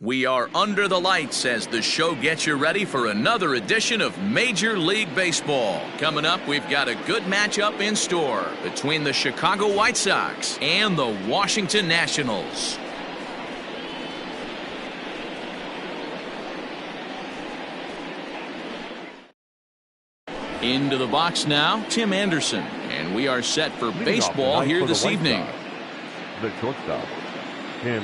We are under the lights as the show gets you ready for another edition of Major League Baseball. Coming up, we've got a good matchup in store between the Chicago White Sox and the Washington Nationals. Into the box now, Tim Anderson, and we are set for baseball here this evening. The shortstop, Tim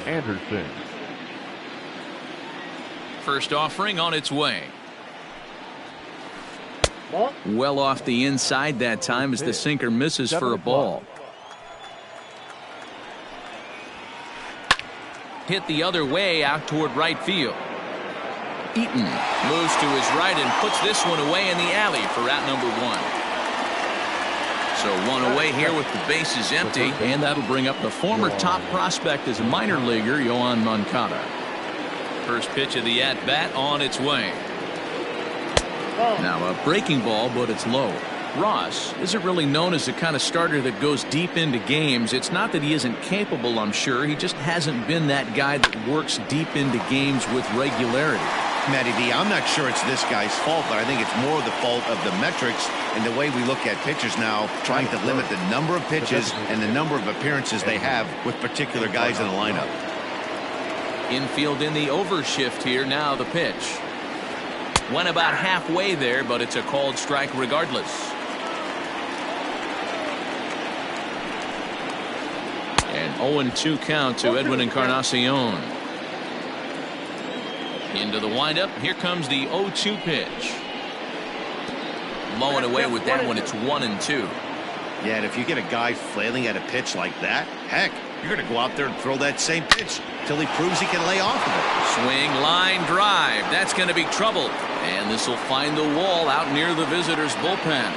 Anderson. First offering on its way. Well off the inside that time as the sinker misses for a ball. Hit the other way out toward right field. Eaton moves to his right and puts this one away in the alley for out number one. So one away here with the bases empty, and that'll bring up the former top prospect as a minor leaguer, Yoan Moncada. First pitch of the at-bat on its way. Now a breaking ball, but it's low. Ross isn't really known as the kind of starter that goes deep into games. It's not that he isn't capable, I'm sure. He just hasn't been that guy that works deep into games with regularity. Matty V, I'm not sure it's this guy's fault, but I think it's more the fault of the metrics and the way we look at pitchers now, trying to limit the number of pitches and the number of appearances they have with particular guys in the lineup. Infield in the overshift here. Now the pitch. Went about halfway there, but it's a called strike regardless. An 0-2 count to Edwin Encarnacion. Into the windup. Here comes the 0-2 pitch. Low and away with that one. It's 1-2. Yeah, and if you get a guy flailing at a pitch like that, heck, you're going to go out there and throw that same pitch till he proves he can lay off of it. Swing, line drive. That's going to be trouble. And this will find the wall out near the visitors' bullpen.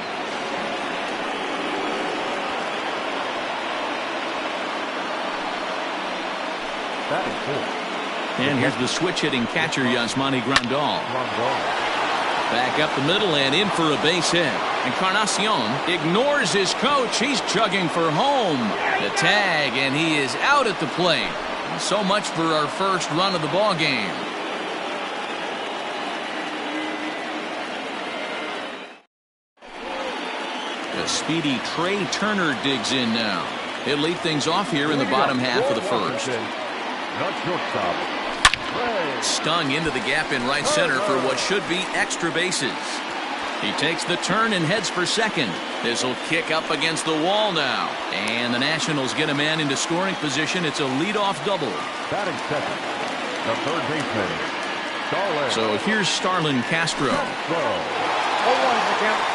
And here's the switch-hitting catcher, Yasmani Grandal. Back up the middle and in for a base hit. Encarnacion ignores his coach. He's chugging for home. The tag, and he is out at the plate. And so much for our first run of the ball game. The speedy Trey Turner digs in now. He'll lead things off here in the bottom half of the first. Stung into the gap in right center for what should be extra bases. He takes the turn and heads for second. This will kick up against the wall now. And the Nationals get a man into scoring position. It's a leadoff double. Batting second, the third baseman, Starlin. So here's Starlin Castro.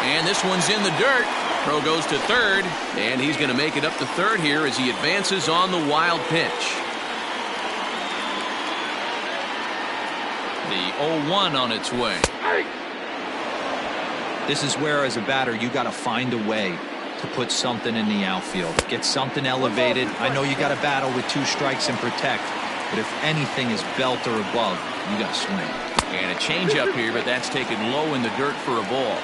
And this one's in the dirt. Pro goes to third, and he's going to make it up to third here as he advances on the wild pitch. The 0-1 on its way. This is where, as a batter, you got to find a way to put something in the outfield. Get something elevated. I know you got to battle with 2 strikes and protect, but if anything is belt or above, you got to swing. And a changeup here, but that's taken low in the dirt for a ball.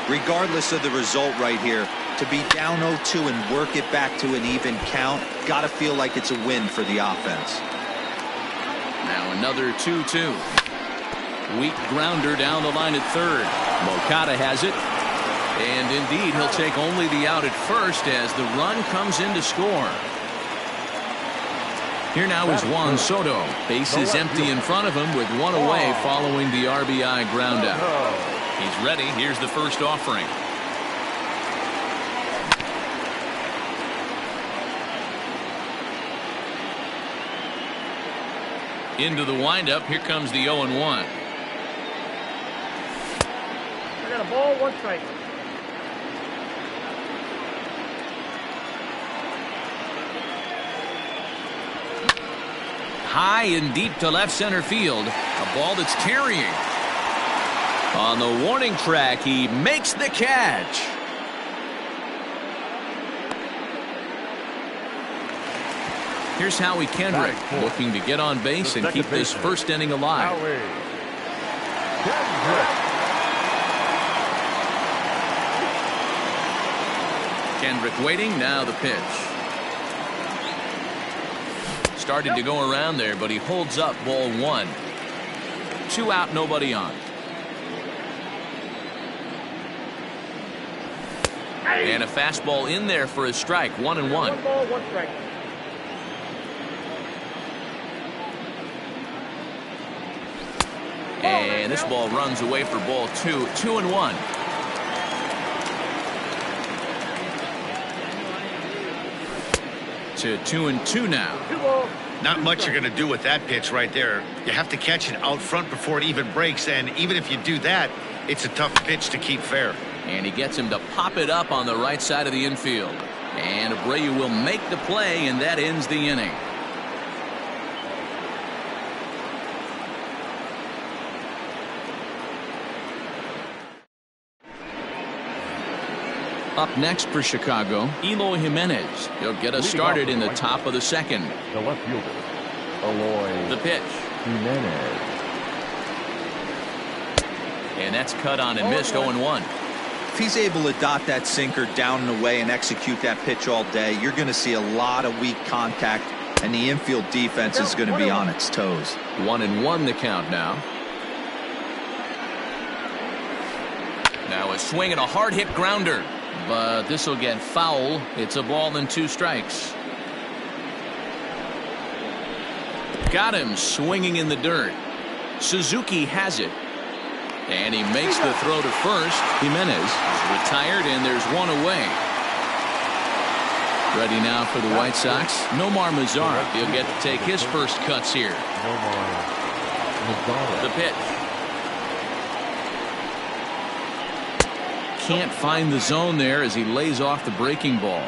Regardless of the result right here, to be down 0-2 and work it back to an even count, got to feel like it's a win for the offense. Now another 2-2. Weak grounder down the line at third. Moncada has it. And indeed, he'll take only the out at first as the run comes in to score. Here now is Juan Soto. Bases empty in front of him with one away following the RBI ground out. He's ready. Here's the first offering. Into the windup. Here comes the 0-1. I got a ball, 1 strike. High and deep to left center field. A ball that's carrying. On the warning track, he makes the catch. Here's Howie Kendrick looking to get on base and keep this first inning alive. Kendrick waiting. Now the pitch. Started to go around there, but he holds up. Ball 1. 2 out, nobody on. And a fastball in there for a strike. 1-1. 1 ball, 1 strike. And this ball runs away for ball 2. 2-1. To 2-2 now. 2 balls. Not much you're going to do with that pitch right there. You have to catch it out front before it even breaks, and even if you do that, it's a tough pitch to keep fair. And he gets him to pop it up on the right side of the infield. And Abreu will make the play, and that ends the inning. Up next for Chicago, Eloy Jimenez. He'll get us started in the top of the second. The left fielder, Eloy The pitch. Jimenez. And that's cut on and missed. 0-1. If he's able to dot that sinker down and away and execute that pitch all day, you're going to see a lot of weak contact, and the infield defense is going to be on its toes. 1-1 the count now. Now a swing and a hard hit grounder. But this will get foul. It's a ball and 2 strikes. Got him swinging in the dirt. Suzuki has it. And he makes the throw to first. Jimenez is retired, and there's 1 away. Ready now for the White Sox. Nomar Mazara. He'll get to take his first cuts here. The pitch. Can't find the zone there as he lays off the breaking ball.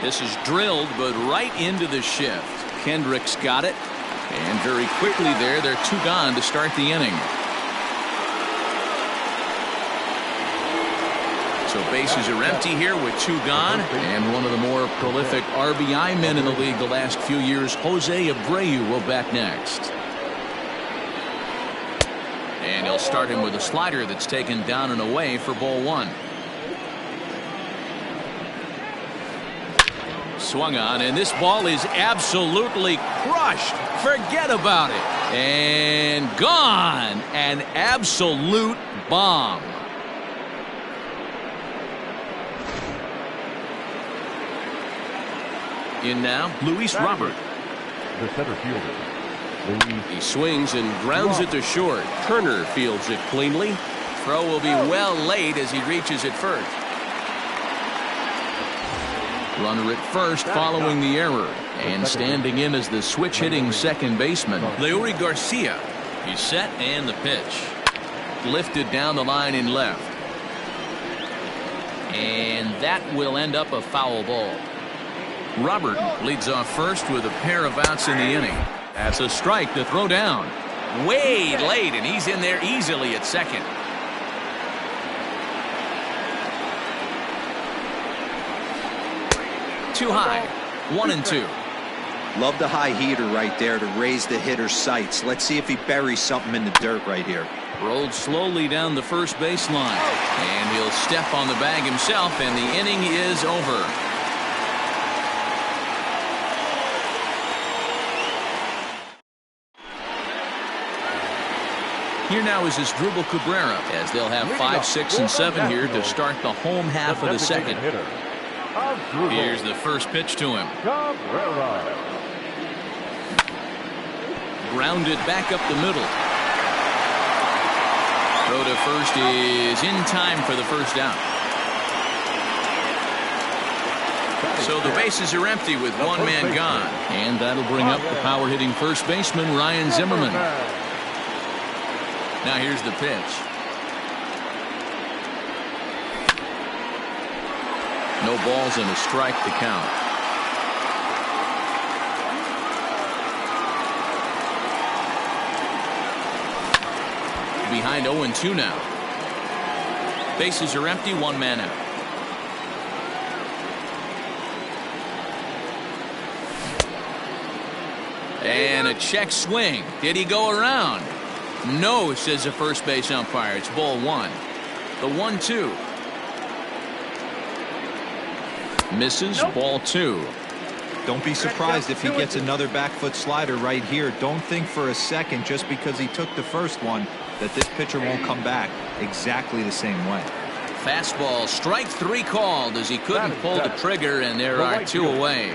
This is drilled, but right into the shift. Kendrick's got it. And very quickly there, they're 2 gone to start the inning. So bases are empty here with 2 gone. And one of the more prolific RBI men in the league the last few years, Jose Abreu, will bat next. And he'll start him with a slider that's taken down and away for ball 1. Swung on, and this ball is absolutely crushed. Forget about it. And gone. An absolute bomb. In now, Luis Robert. The center fielder, He swings and grounds it to short. Turner fields it cleanly. Throw will be well late as he reaches it first. Runner at first following the error. And standing in as the switch-hitting second baseman, Leury Garcia. He's set, and the pitch. Lifted down the line in left. And that will end up a foul ball. Robert leads off first with a pair of outs in the inning. That's a strike to throw down. Way late, and he's in there easily at second. Too high. 1-2. Love the high heater right there to raise the hitter's sights. Let's see if he buries something in the dirt right here. Rolled slowly down the first baseline. And he'll step on the bag himself, and the inning is over. Here now is Asdrubal Cabrera, as they'll have 5, 6, and 7 here to start the home half of the second. Here's the first pitch to him. Grounded back up the middle. Throw to first is in time for the first out. So the bases are empty with 1 man gone. And that'll bring up the power-hitting first baseman, Ryan Zimmerman. Now here's the pitch. No balls and a strike to count. Behind 0-2 now. Bases are empty, 1 man out. And a check swing. Did he go around? No, says the first base umpire. It's ball 1. The 1-2. Misses. Ball 2. Don't be surprised if he gets another back foot slider right here. Don't think for a second, just because he took the first one, that this pitcher won't come back exactly the same way. Fastball, strike 3 called as he couldn't pull the trigger, and there are 2 away.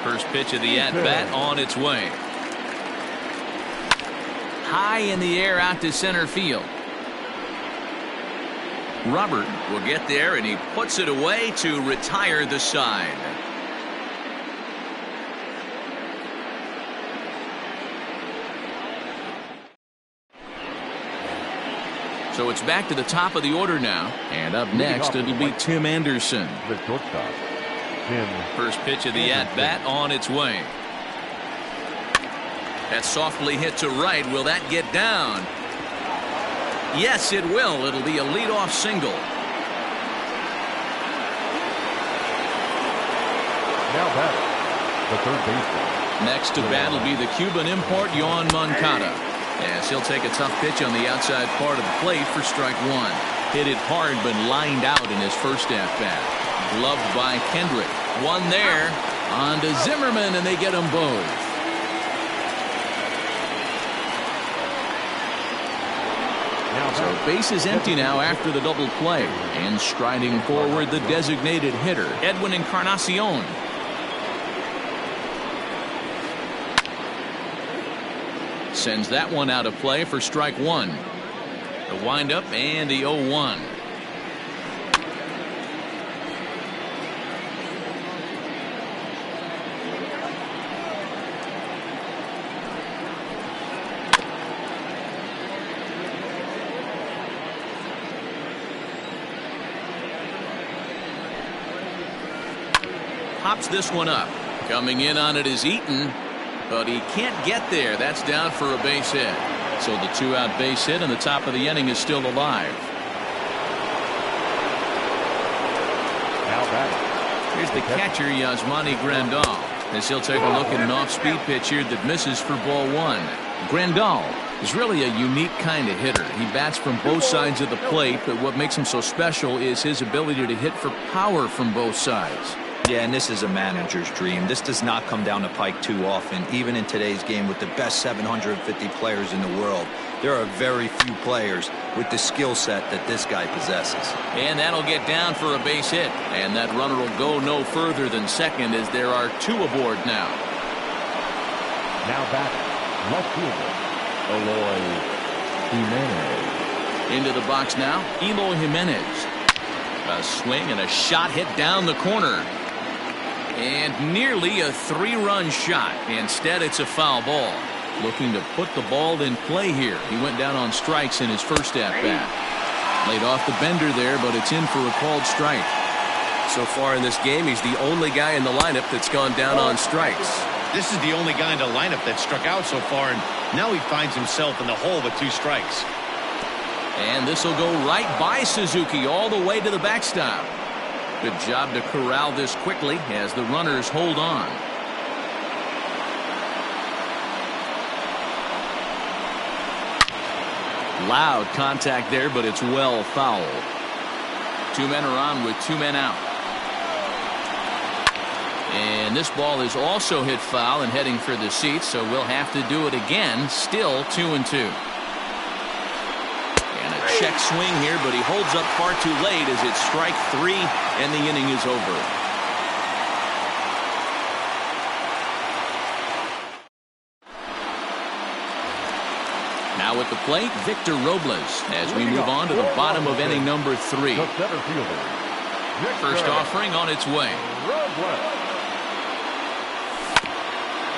First pitch of the at-bat on its way. High in the air out to center field. Robert will get there, and he puts it away to retire the side. So it's back to the top of the order now. And up next, it'll be Tim Anderson. The shortstop, Tim. First pitch of the at-bat on its way. That's softly hit to right. Will that get down? Yes, it will. It'll be a leadoff single. Now batting, the third baseman. Next to bat will be the Cuban import, Yoan Moncada. As he'll take a tough pitch on the outside part of the plate for strike 1. Hit it hard, but lined out in his first at-bat. Gloved by Kendrick. One there. On to Zimmerman, and they get them both. So base is empty now after the double play. And striding forward, the designated hitter, Edwin Encarnacion. Sends that one out of play for strike 1. The windup and the 0-1. Pops this one up. Coming in on it is Eaton, but he can't get there. That's down for a base hit. So the 2-out base hit and the top of the inning is still alive. Now batting. Here's the catcher, Yasmani Grandal, as he'll take a look at an off-speed pitch here that misses for ball 1. Grandal is really a unique kind of hitter. He bats from both sides of the plate, but what makes him so special is his ability to hit for power from both sides. Yeah, and this is a manager's dream. This does not come down the pike too often. Even in today's game with the best 750 players in the world, there are very few players with the skill set that this guy possesses. And that'll get down for a base hit. And that runner will go no further than second as there are 2 aboard now. Now batting, left fielder, Eloy Jimenez. Into the box now, Eloy Jimenez. A swing and a shot hit down the corner. And nearly a 3-run shot. Instead, it's a foul ball. Looking to put the ball in play here. He went down on strikes in his first at-bat. Laid off the bender there, but it's in for a called strike. So far in this game, he's the only guy in the lineup that's gone down on strikes. This is the only guy in the lineup that struck out so far, and now he finds himself in the hole with 2 strikes. And this will go right by Suzuki all the way to the backstop. Good job to corral this quickly as the runners hold on. Loud contact there, but it's well fouled. 2 men are on with 2 men out. And this ball is also hit foul and heading for the seats, so we'll have to do it again. Still 2-2. Check swing here, but he holds up far too late as it's strike 3 and the inning is over. Now at the plate, Victor Robles as we move on to the bottom of inning number 3. The center fielder, First offering on its way.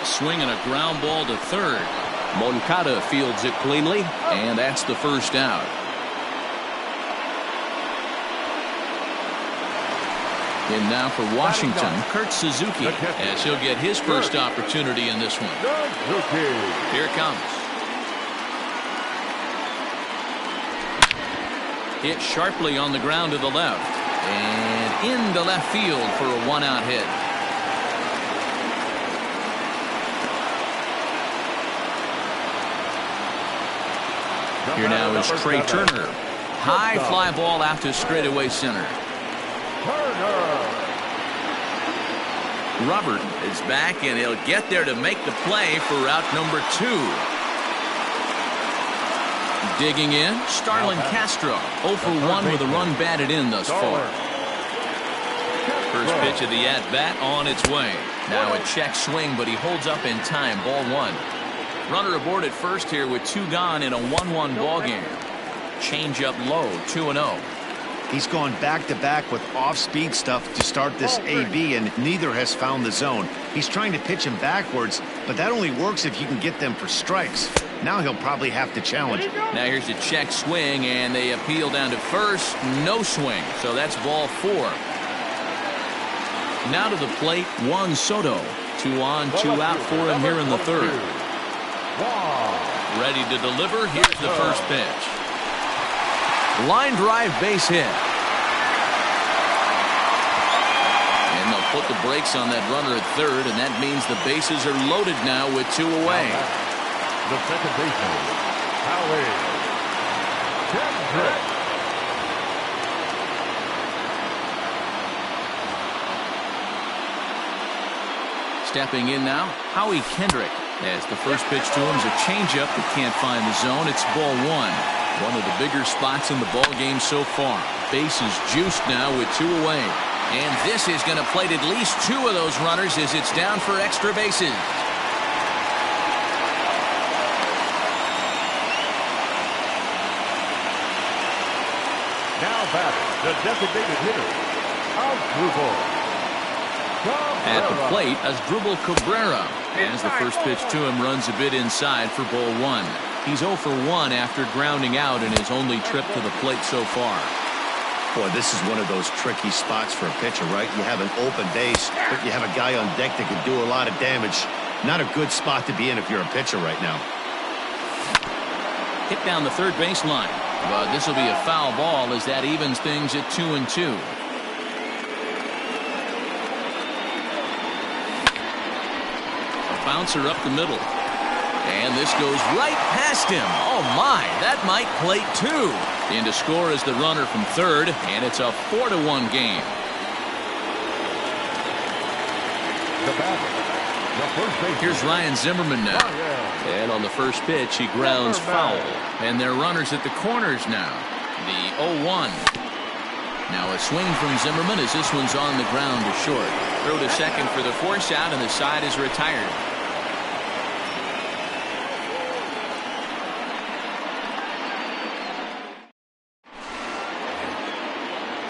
A swing and a ground ball to third. Moncada fields it cleanly, and that's the first out. In now for Washington, Kurt Suzuki, as he'll get his first opportunity in this one. Here it comes. Hit sharply on the ground to the left. And into left field for a 1-out hit. Here now is Trey Turner. High fly ball out to straightaway center. Robert is back, and he'll get there to make the play for route number 2. Digging in, Starlin Castro, 0 for 1 with a run batted in thus far. First pitch of the at-bat on its way. Now a check swing, but he holds up in time. Ball 1. Runner aboard at first here with 2 gone in a 1-1 ball game. Change up low, 2-0. He's gone back-to-back with off-speed stuff to start this AB, and neither has found the zone. He's trying to pitch him backwards, but that only works if you can get them for strikes. Now he'll probably have to challenge. Now here's a check swing, and they appeal down to first. No swing, so that's ball 4. Now to the plate, Juan Soto. 2 on, 2 out for him here in the 3rd. Ready to deliver. Here's the first pitch. Line drive, base hit. And they'll put the brakes on that runner at 3rd, and that means the bases are loaded now with 2 away. The second baseman, Howie Kendrick. Stepping in now, Howie Kendrick. As the first pitch to him is a changeup that can't find the zone. It's ball 1. One of the bigger spots in the ball game so far. Bases juiced now with 2 away. And this is going to plate at least 2 of those runners as it's down for extra bases. Now batting, the designated hitter, Asdrubal At the plate, Asdrubal Cabrera. As the first pitch to him runs a bit inside for ball 1. He's 0 for 1 after grounding out in his only trip to the plate so far. Boy, this is one of those tricky spots for a pitcher, right? You have an open base, but you have a guy on deck that can do a lot of damage. Not a good spot to be in if you're a pitcher right now. Hit down the 3rd baseline. But this will be a foul ball as that evens things at 2-2. Bouncer up the middle. And this goes right past him. Oh my, that might plate 2. In to score is the runner from 3rd, and it's a 4-1 game. The batter, the first baseman. Here's Ryan Zimmerman now. And on the first pitch, he grounds foul. And they're runners at the corners now. The 0-1. Now a swing from Zimmerman as this one's on the ground to short. Throw to second for the force out, and the side is retired.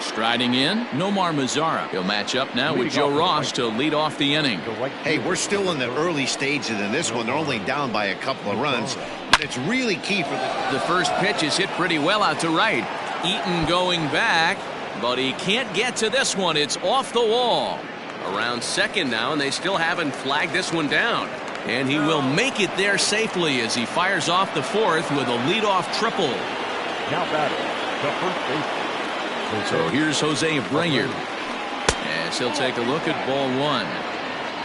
Striding in, Nomar Mazara. He'll match up now with Joe Ross to lead off the inning. Hey, we're still in the early stages in this one. They're only down by a couple of runs, but it's really key for the first pitch is hit pretty well out to right. Eaton going back, but he can't get to this one. It's off the wall. Around second now, and they still haven't flagged this one down. And he will make it there safely as he fires off the 4th with a leadoff triple. Now batting, the first baseman. So here's Jose Abreu. As he'll take a look at ball 1.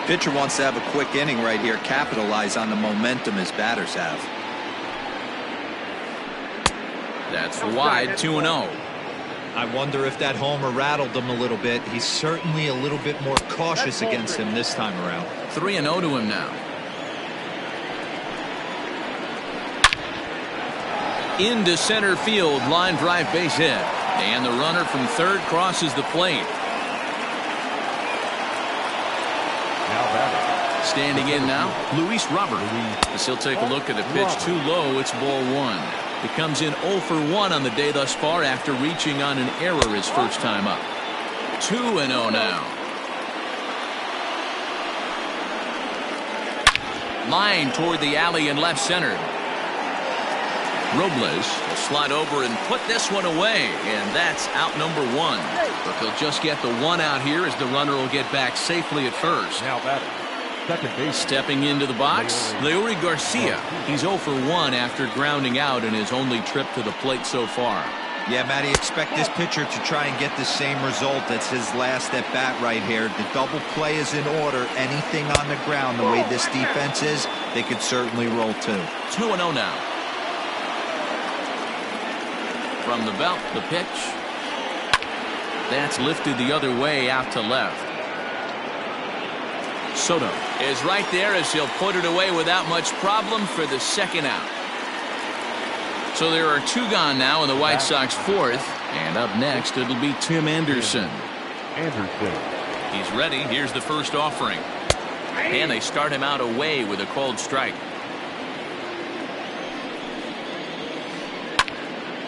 Pitcher wants to have a quick inning right here, capitalize on the momentum his batters have. That's wide, 2-0. I wonder if that homer rattled him a little bit. He's certainly a little bit more cautious against him this time around. 3-0 to him now. Into center field, line drive, base hit. And the runner from 3rd crosses the plate. Now batting. Standing in now, Luis Robert. As he'll take a look at the pitch too low, it's ball 1. He comes in 0 for 1 on the day thus far after reaching on an error his first time up. 2-0 now. Line toward the alley in left center. Robles will slide over and put this one away, and that's out number 1. But they'll just get the 1 out here as the runner will get back safely at first. Now batting, second base. Stepping into the box, Leury Garcia. He's 0 for 1 after grounding out in his only trip to the plate so far. Yeah, Matty, expect this pitcher to try and get the same result. That's his last at bat right here. The double play is in order. Anything on the ground, the way this defense is, they could certainly roll 2. 2-0 now. From the belt, the pitch. That's lifted the other way out to left. Soto is right there as he'll put it away without much problem for the second out. So there are 2 gone now in the White Sox 4th. And up next, it'll be Tim Anderson. He's ready. Here's the first offering. And they start him out away with a called strike.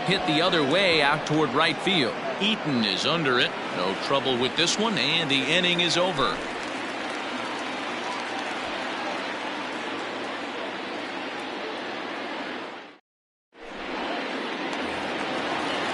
Hit the other way out toward right field. Eaton is under it. No trouble with this one, and the inning is over.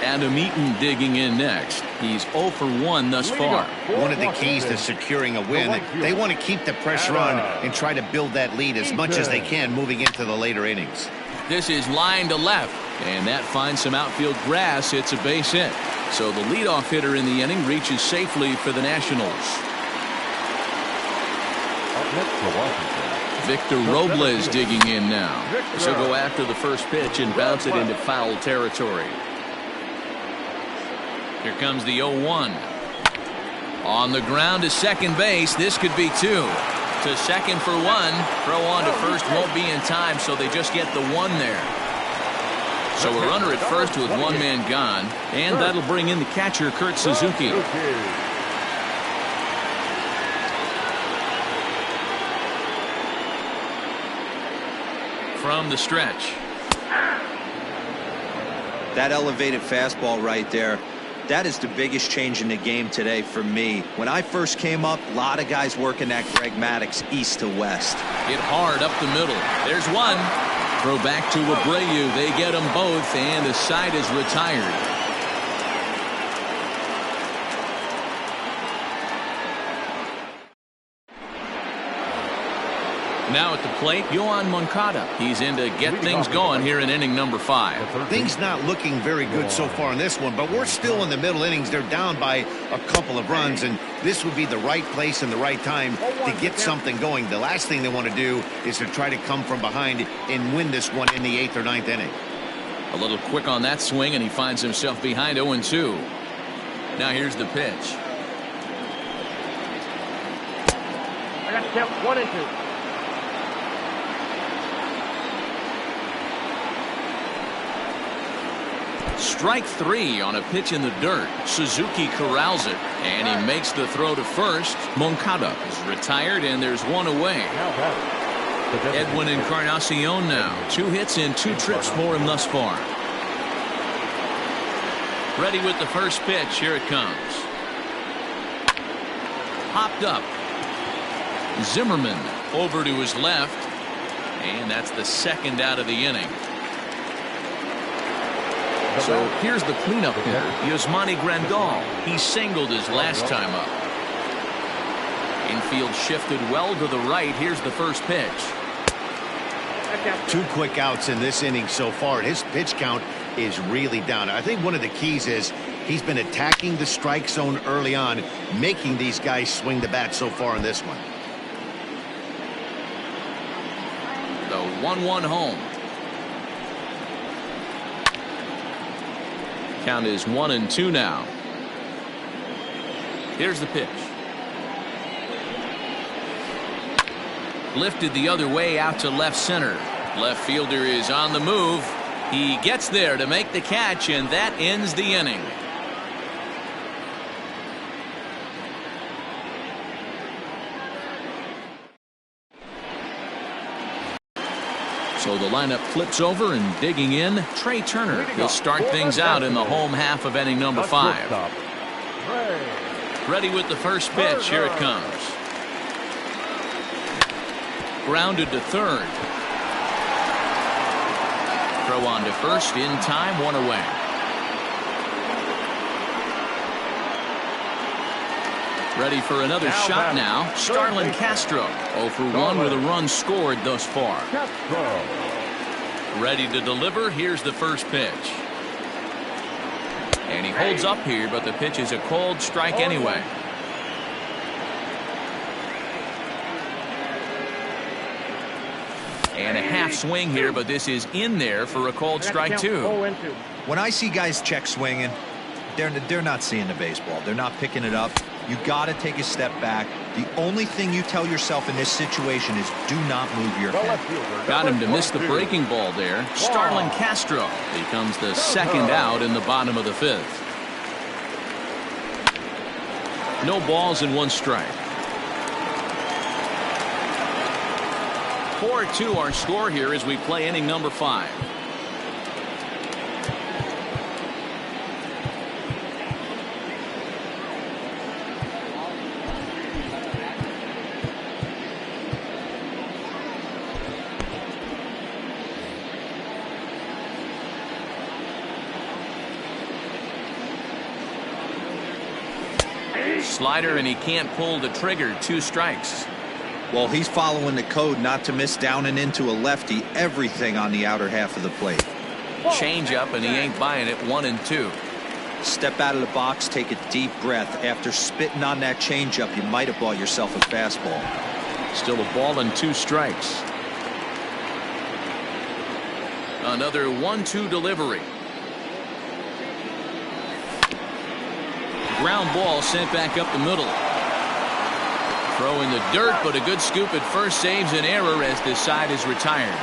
Adam Eaton digging in next. He's 0 for 1 thus far. One of the keys to securing a win, they want to keep the pressure on and try to build that lead as much as they can moving into the later innings. This is line to left, and that finds some outfield grass. It's a base hit. So the leadoff hitter in the inning reaches safely for the Nationals. Victor Robles digging in now. So go after the first pitch and bounce it into foul territory. Here comes the 0-1. On the ground to second base. This could be 2. To second for 1. Throw on to first won't be in time, so they just get the 1 there. So a runner at first with 1 man gone, and that'll bring in the catcher, Kurt Suzuki. From the stretch. That elevated fastball right there, that is the biggest change in the game today for me. When I first came up, a lot of guys working that Greg Maddux east to west. Hit hard up the middle. There's 1. Throw back to Abreu. They get them both, and the side is retired. Now at the plate, Yoan Moncada. He's in to get things going here in inning number 5. Things not looking very good so far in this one, but we're still in the middle innings. They're down by a couple of runs, and this would be the right place and the right time to get something going. The last thing they want to do is to try to come from behind and win this one in the 8th or 9th inning. A little quick on that swing, and he finds himself behind 0-2. Now here's the pitch. I got to count 1 and 2. Strike 3 on a pitch in the dirt. Suzuki corrals it, and he makes the throw to first. Moncada is retired, and there's 1 away. Edwin Encarnacion now. 2 hits and 2 trips for him thus far. Ready with the first pitch. Here it comes. Popped up. Zimmerman over to his left, and that's the second out of the inning. So here's the cleanup hitter, Yasmani Grandal. He singled his last time up. Infield shifted well to the right. Here's the first pitch. 2 quick outs in this inning so far. His pitch count is really down. I think one of the keys is he's been attacking the strike zone early on, making these guys swing the bat so far in this one. The 1-1 home. Count is 1-2 now. Here's the pitch. Lifted the other way out to left center. Left fielder is on the move. He gets there to make the catch, and that ends the inning. So the lineup flips over, and digging in, Trey Turner. He'll start things out in the home half of inning number 5. Ready with the first pitch. Here it comes. Grounded to third. Throw on to first in time, 1 away. Ready for another shot now. Starlin Castro 0 for 1 with a run scored thus far. Ready to deliver. Here's the first pitch. And he holds up here, but the pitch is a called strike anyway. And a half swing here, but this is in there for a called strike 2. When I see guys check swinging, they're not seeing the baseball. They're not picking it up. You got to take a step back. The only thing you tell yourself in this situation is do not move your head. Got him to miss the breaking ball there. Starlin Castro becomes the second out in the bottom of the 5th. No balls and 1 strike. 4-2 our score here as we play inning number 5. Slider, and he can't pull the trigger. 2 strikes. Well, he's following the code not to miss down and into a lefty. Everything on the outer half of the plate. Change up, and he ain't buying it. 1-2. Step out of the box, take a deep breath. After spitting on that changeup, you might have bought yourself a fastball. Still a ball and 2 strikes. Another 1-2 delivery. Ground ball sent back up the middle. Throw in the dirt, but a good scoop at first saves an error as this side is retired.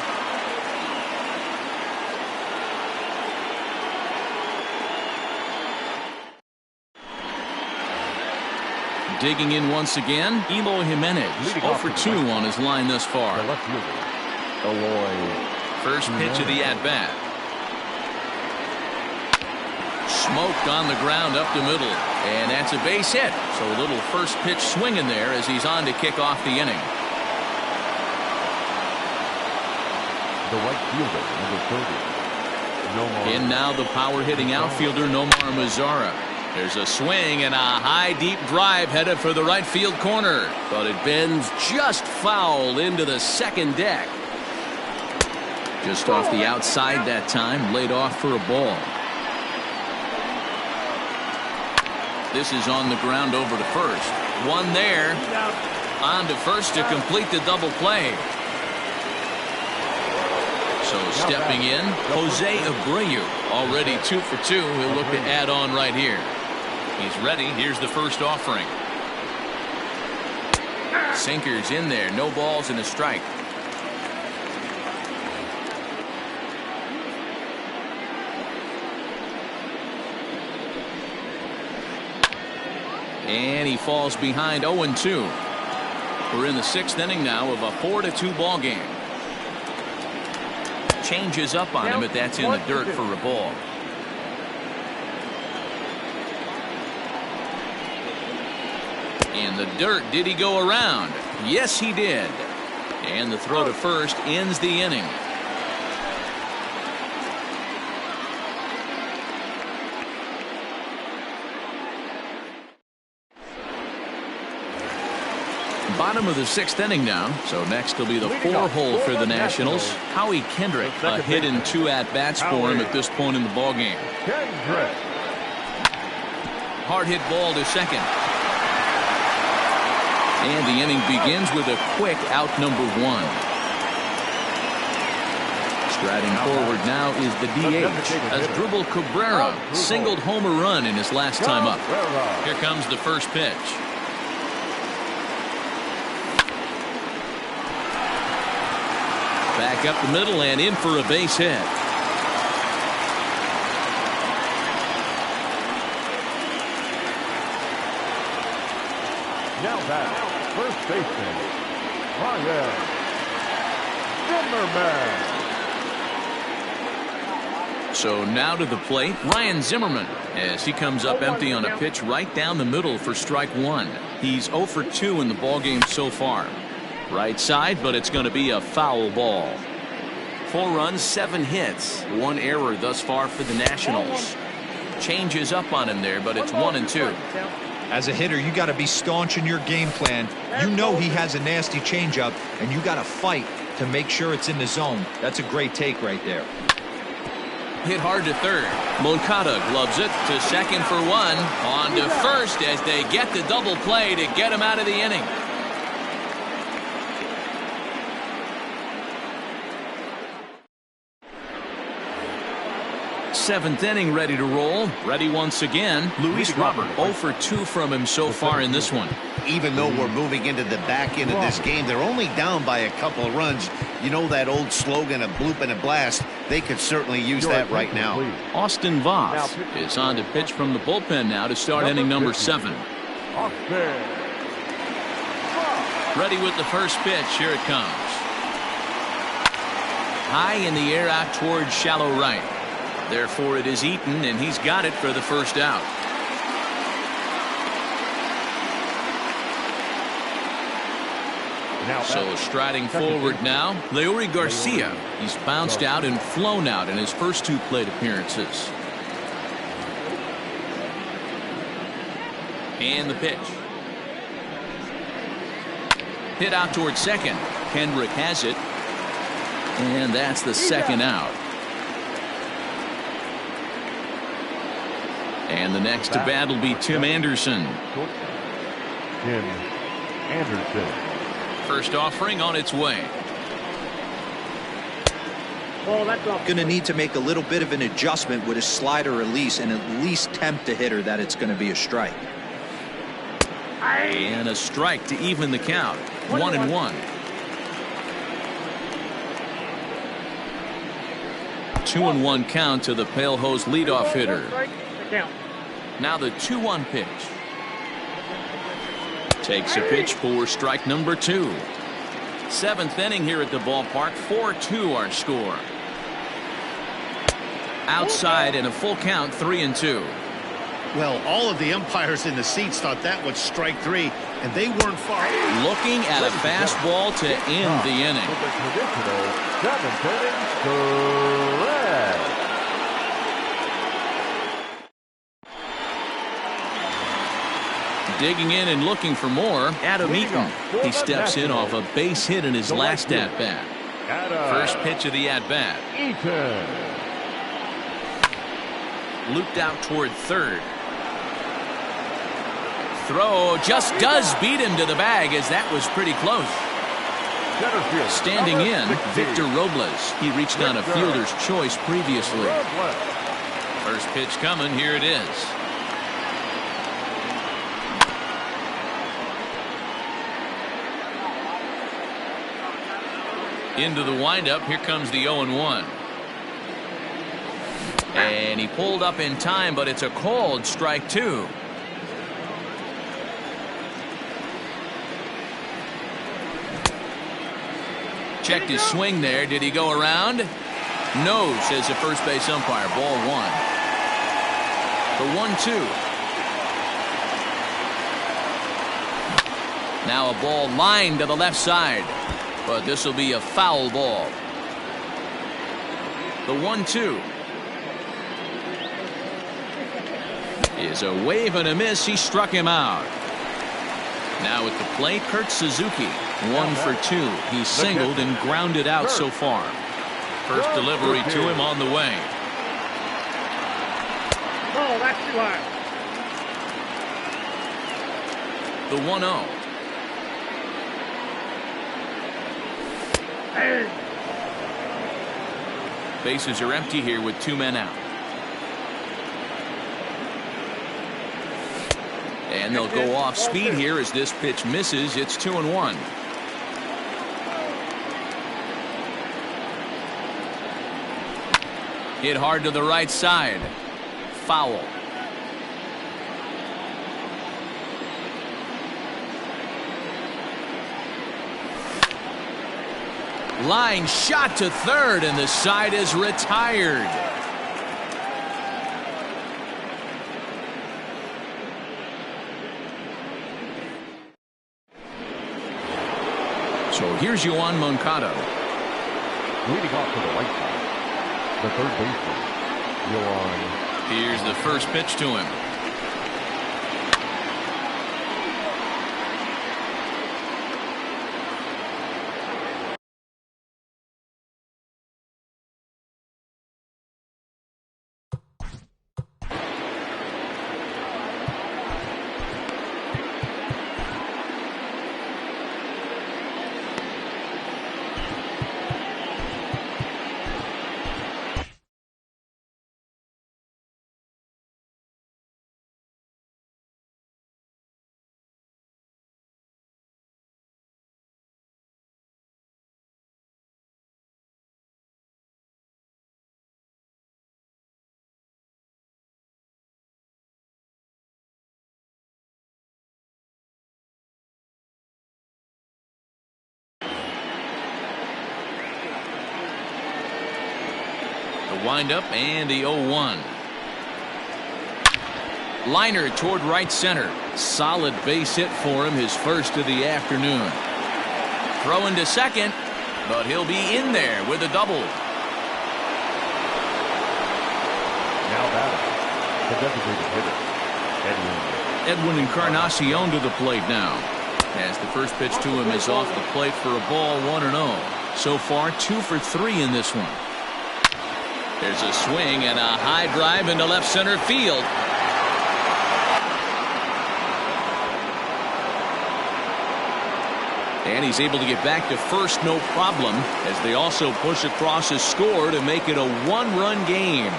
Digging in once again, Eloy Jimenez. 0 for 2 on his line thus far. First pitch of the at-bat. Smoked on the ground up the middle, and that's a base hit. So a little first pitch swing in there as he's on to kick off the inning. The right fielder, number 30. Nomar. In now the power hitting outfielder Nomar Mazara. There's a swing and a high deep drive headed for the right field corner, but it bends just foul into the second deck. Just off the outside that time, laid off for a ball. This is on the ground over to first. One there. On to first to complete the double play. So stepping in, Jose Abreu. Already 2 for 2. He'll look to add on right here. He's ready. Here's the first offering. Sinkers in there. No balls and a strike. And he falls behind 0-2. We're in the 6th inning now of a 4-2 ball game. Changes up on him, but that's in the dirt for a ball. In the dirt, did he go around? Yes, he did. And the throw to first ends the inning. Bottom of the 6th inning now. So next will be the 4-hole for the Nationals. Howie Kendrick, a hit and 2 at-bats for him at this point in the ballgame. Hard hit ball to second. And the inning begins with a quick out number 1. Striding forward now is the DH. Asdrubal Cabrera singled home a run in his last time up. Here comes the first pitch. Back up the middle and in for a base hit. Now back, first baseman, Ryan Zimmerman. So now to the plate, Ryan Zimmerman, as he comes up empty on a pitch right down the middle for strike 1. He's 0 for 2 in the ballgame so far. Right side, but it's going to be a foul ball. 4 runs, 7 hits, 1 error thus far for the Nationals. Changes up on him there, but it's 1-2. As a hitter, you got to be staunch in your game plan. You know he has a nasty changeup, and you got to fight to make sure it's in the zone. That's a great take right there. Hit hard to third. Moncada gloves it to second for 1. On to first as they get the double play to get him out of the inning. seventh inning ready to roll. Ready once again. Luis Robert 0 for 2 from him so far in this one. Even though we're moving into the back end of this game, they're only down by a couple of runs. You know that old slogan, a bloop and a blast? They could certainly use that right now. Austin Voss is on to pitch from the bullpen now to start inning number 7. Ready with the first pitch. Here it comes. High in the air out towards shallow right. Therefore it is Eaton, and he's got it for the first out. So striding forward now, Leury Garcia. He's bounced out and flown out in his first 2 plate appearances. And the pitch. Hit out towards second. Kendrick has it. And that's the second out. And the next to bat will be Tim Anderson. Tim Anderson. First offering on its way. Oh, that's off. Going to need to make a little bit of an adjustment with his slider release and at least tempt the hitter that it's going to be a strike. And a strike to even the count. 1-1. 2-1 count to the Pale Hose leadoff hitter. Now the 2-1 pitch. Takes a pitch for strike number 2. 7th inning here at the ballpark. 4-2 our score. Outside and a full count. 3-2. Well, all of the umpires in the seats thought that was strike 3, and they weren't far. Looking at a fastball to end the inning. Digging in and looking for more, Adam Eaton. He steps in off a base hit in his last at-bat. First pitch of the at-bat. Looped out toward third. Throw just does beat him to the bag, as that was pretty close. Standing in, Victor Robles. He reached on a fielder's choice previously. First pitch coming. Here it is. Into the windup. Here comes the 0-1. And he pulled up in time, but it's a called strike 2. Checked his swing there. Did he go around? No, says the first base umpire. Ball 1. The 1-2. Now a ball lined to the left side. But this will be a foul ball. The 1-2 is a wave and a miss. He struck him out. Now at the plate, Kurt Suzuki. 1 for 2. He's singled and grounded out so far. First delivery to him on the way. Oh, that's too high. The 1-0. Bases are empty here with 2 men out. And they'll go off speed here as this pitch misses. It's 2-1. Hit hard to the right side. Foul. Line shot to third, and the side is retired. So here's Yoan Moncada. Leading off to the right side, the third baseman, Yoan. Here's the first pitch to him. windup and the 0-1. Liner toward right center. Solid base hit for him, his first of the afternoon. Throw into second, but he'll be in there with a double. Now batting, the designated hitter, Edwin Encarnacion to the plate now. As the first pitch to him is off the plate for a ball, 1-0. So far, 2 for 3 in this one. There's a swing and a high drive into left center field. And he's able to get back to first, no problem, as they also push across a score to make it a 1-run game.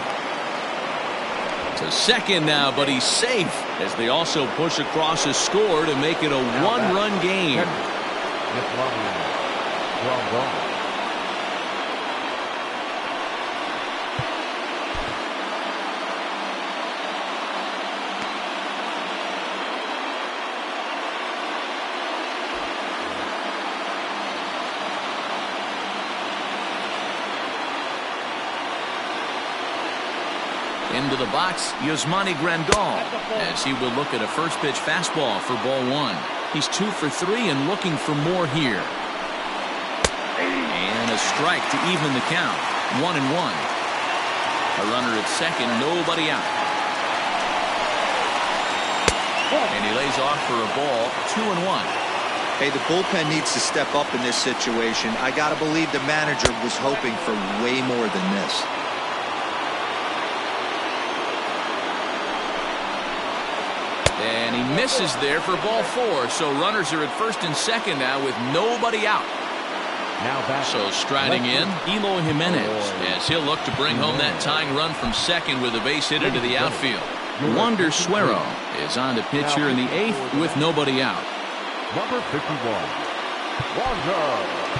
To second now, but he's safe as they also push across a score to make it a 1-run game. well done. Into the box, Yasmani Grandal, as he will look at a first pitch fastball for ball 1. He's 2 for 3 and looking for more here. And a strike to even the count. 1-1. A runner at second, nobody out. And he lays off for a ball, 2-1. Hey, the bullpen needs to step up in this situation. I gotta believe the manager was hoping for way more than this. And he misses there for ball 4. So runners are at first and second now with nobody out. So striding in, Eloy Jimenez, as he'll look to bring home that tying run from second with a base hit into the outfield. Wander Suero is on to pitch here in the 8th with nobody out. Number 51, Wander Suero.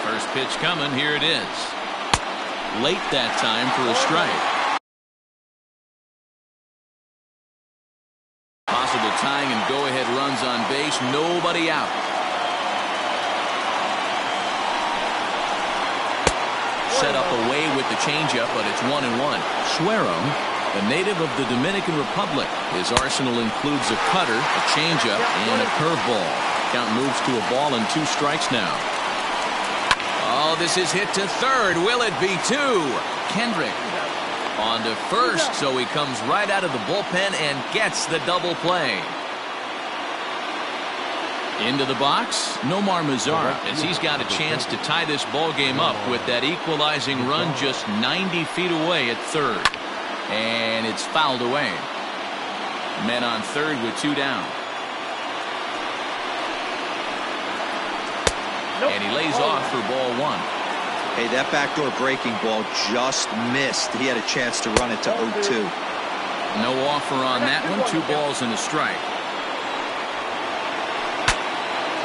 First pitch coming, here it is. Late that time for a strike. Possible tying and go-ahead runs on base, nobody out. Set up away with the changeup, but it's 1-1. Suero, a native of the Dominican Republic. His arsenal includes a cutter, a changeup, and a curveball. Count moves to a ball and 2 strikes now. Oh, this is hit to third. Will it be 2? Kendrick on to first, so he comes right out of the bullpen and gets the double play. Into the box, Nomar Mazara, as he's got a chance to tie this ball game up with that equalizing run just 90 feet away at third. And it's fouled away. Men on third with 2 down. And he lays off for ball 1. Hey, that backdoor breaking ball just missed. He had a chance to run it to 0-2. No offer on that one. 2 balls and a strike.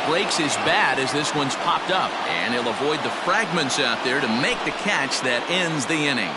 Breaks his bat as this one's popped up, and he'll avoid the fragments out there to make the catch that ends the inning.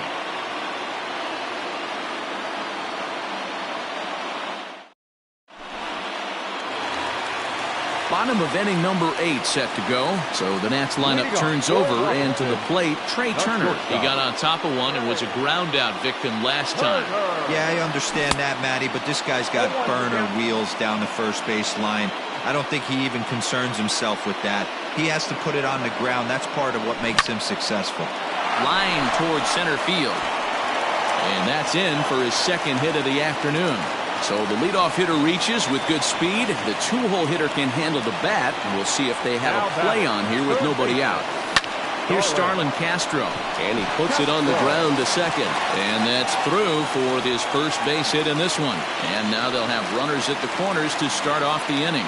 Bottom of inning number 8 set to go. So the Nats lineup turns over, and to the plate, Trey Turner. He got on top of one and was a ground out victim last time. Yeah, I understand that, Matty, but this guy's got burner wheels down the first base line. I don't think he even concerns himself with that. He has to put it on the ground. That's part of what makes him successful. Line towards center field. And that's in for his second hit of the afternoon. So the leadoff hitter reaches with good speed. The 2-hole hitter can handle the bat. We'll see if they have a play on here with nobody out. Here's Starlin Castro, and he puts it on the ground to second. And that's through for his first base hit in this one. And now they'll have runners at the corners to start off the inning.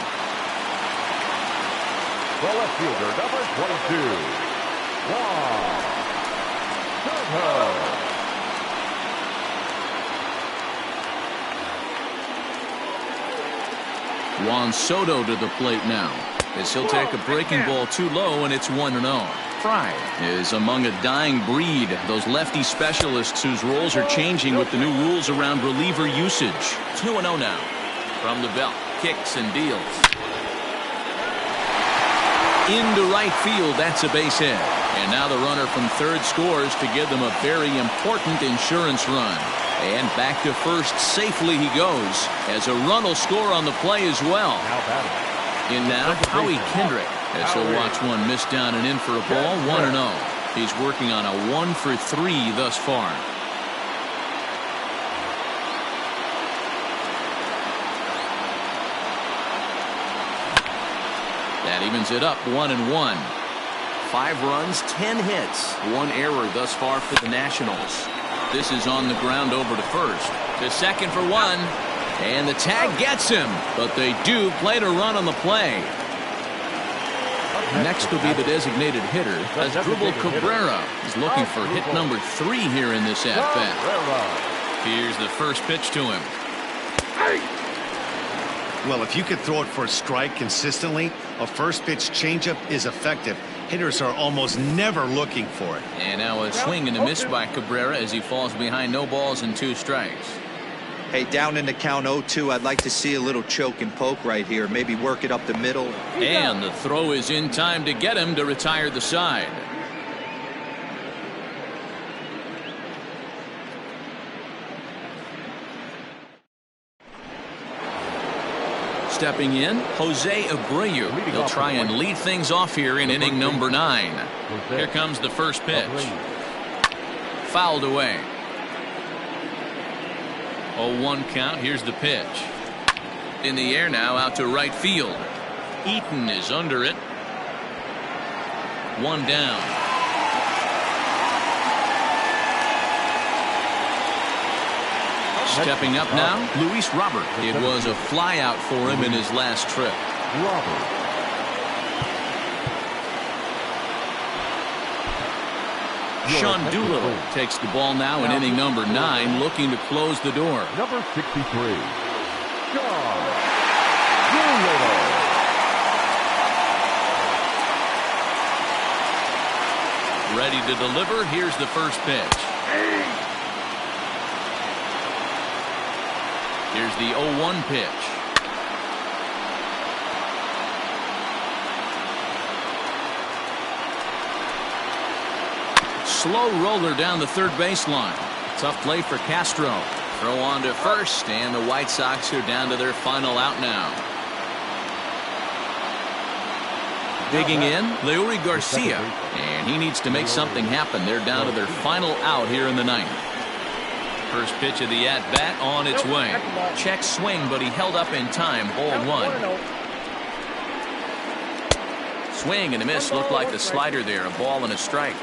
The left fielder, number 22, Juan Soto. Juan Soto to the plate now, as he'll take a breaking ball too low, and it's 1-0. Fry is among a dying breed. Those lefty specialists whose roles are changing with the new rules around reliever usage. It's 2-0 now. From the belt, kicks and deals. Into right field, that's a base hit. And now the runner from third scores to give them a very important insurance run. And back to first safely he goes, as a run will score on the play as well. In now, Howie Kendrick, as he'll watch one miss down and in for a ball, 1-0. He's working on a 1 for 3 thus far. That evens it up 1-1. 5 runs, 10 hits, 1 error thus far for the Nationals. This is on the ground over to first. To second for 1. And the tag gets him. But they do play to run on the play. Next will be the designated hitter, Asdrubal Cabrera. He's looking for hit number 3 here in this at-bat. Here's the first pitch to him. Well, if you could throw it for a strike consistently, a first pitch changeup is effective. Hitters are almost never looking for it. And now a swing and a miss by Cabrera as he falls behind, no balls and 2 strikes. Hey, down in the count 0-2, I'd like to see a little choke and poke right here. Maybe work it up the middle. And the throw is in time to get him to retire the side. Stepping in, Jose Abreu. He'll try and lead things off here in inning number 9. Here comes the first pitch. Fouled away. 0-1 count. Here's the pitch. In the air now, out to right field. Eaton is under it. 1 down. Stepping up now, Luis Robert. It was a flyout for him in his last trip. Sean Doolittle takes the ball now in inning number 9, looking to close the door. Number 63, Sean Doolittle. Ready to deliver. Here's the first pitch. Here's the 0-1 pitch. Slow roller down the third baseline. Tough play for Castro. Throw on to first, and the White Sox are down to their final out now. Digging in, Leury Garcia, and he needs to make something happen. They're down to their final out here in the 9th. First pitch of the at-bat on its way. Check swing, but he held up in time. Ball 1. Swing and a miss. Looked like the slider there. A ball and a strike.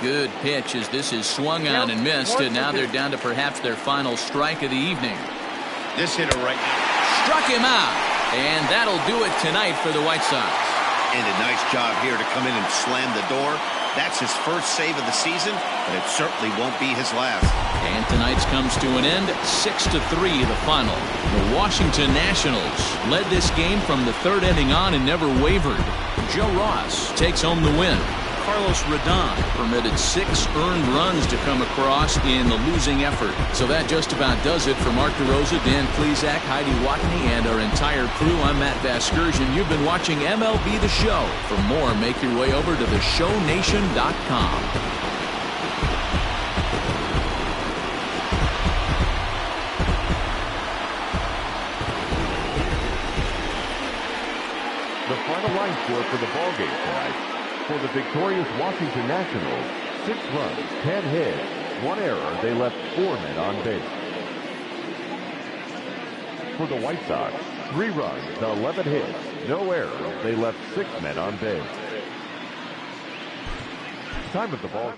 Good pitch as this is swung on and missed, and now they're down to perhaps their final strike of the evening. This hitter right now struck him out, and that'll do it tonight for the White Sox. And a nice job here to come in and slam the door. That's his first save of the season, but it certainly won't be his last. And tonight's comes to an end, 6-3 the final. The Washington Nationals led this game from the 3rd inning on and never wavered. Joe Ross takes home the win. Carlos Rodon permitted 6 earned runs to come across in the losing effort. So that just about does it for Mark DeRosa, Dan Plesac, Heidi Watney, and our entire crew. I'm Matt Vasgersian. You've been watching MLB The Show. For more, make your way over to theshownation.com. The final line score for the ballgame tonight. For the victorious Washington Nationals, 6 runs, 10 hits, 1 error. They left 4 men on base. For the White Sox, 3 runs, 11 hits, no errors. They left 6 men on base. Time of the ball.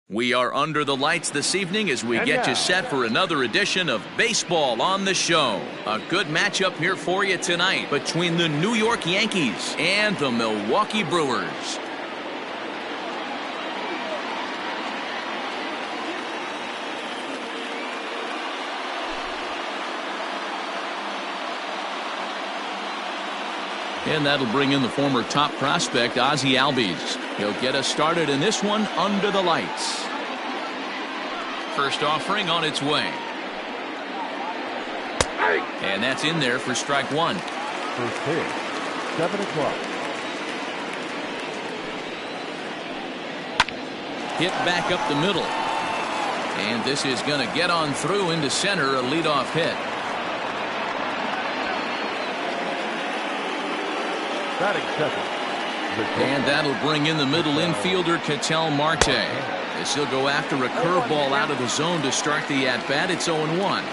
We are under the lights this evening as we And get now. you set for another edition of Baseball on the Show. A good matchup here for you tonight between the New York Yankees and the Milwaukee Brewers. And that'll bring in the former top prospect, Ozzie Albies. He'll get us started in this one under the lights. First offering on its way. And that's in there for strike one. First pitch, 7 o'clock. Hit back up the middle. And this is going to get on through into center, a leadoff hit. Batting second. And that'll bring in the middle infielder, Ketel Marte. As he'll go after a curveball out of the zone to start the at-bat. It's 0-1.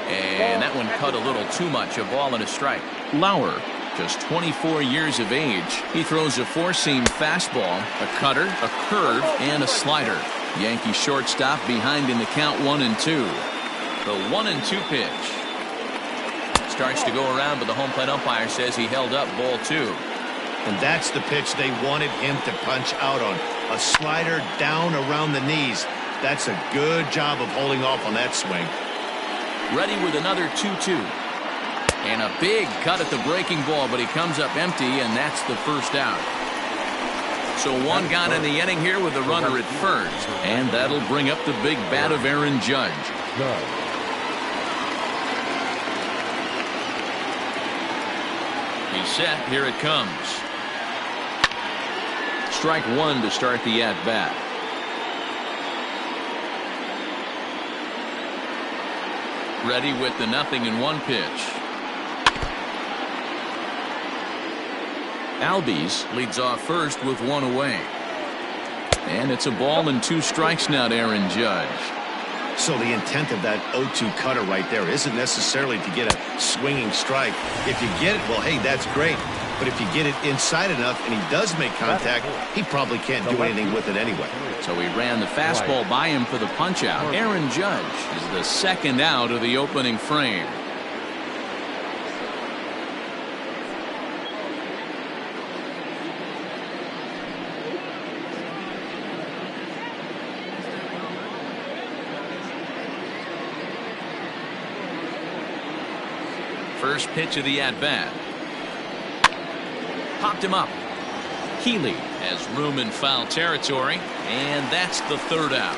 And that one cut a little too much, a ball and a strike. Lauer, just 24 years of age. He throws a four-seam fastball, a cutter, a curve, and a slider. Yankee shortstop behind in the count 1-2. The 1-2 pitch. Starts to go around, but the home plate umpire says he held up ball two. And that's the pitch they wanted him to punch out on. A slider down around the knees. That's a good job of holding off on that swing. Ready with another 2-2. And a big cut at the breaking ball, but he comes up empty, and that's the first out. So one gone in the inning here with the runner at first. And that'll bring up the big bat of Aaron Judge. He's set. Here it comes. Strike one to start the at-bat. Ready with the 0-1 pitch. Albies leads off first with one away. And it's a ball and 2 strikes now to Aaron Judge. So the intent of that 0-2 cutter right there isn't necessarily to get a swinging strike. If you get it, well, hey, that's great. But if you get it inside enough and he does make contact, he probably can't do anything with it anyway. So he ran the fastball by him for the punch-out. Aaron Judge is the second out of the opening frame. First pitch of the at-bat. Popped him up. Healy has room in foul territory, and that's the third out.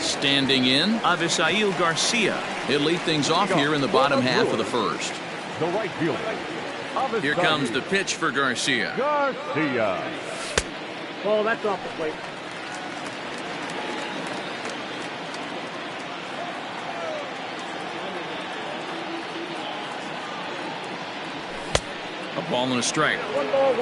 Standing in, Avisail Garcia. He'll lead things off here in the bottom half of the first. The right fielder. Here comes the pitch for Garcia. Garcia. Oh, that's off the plate. A ball and a strike.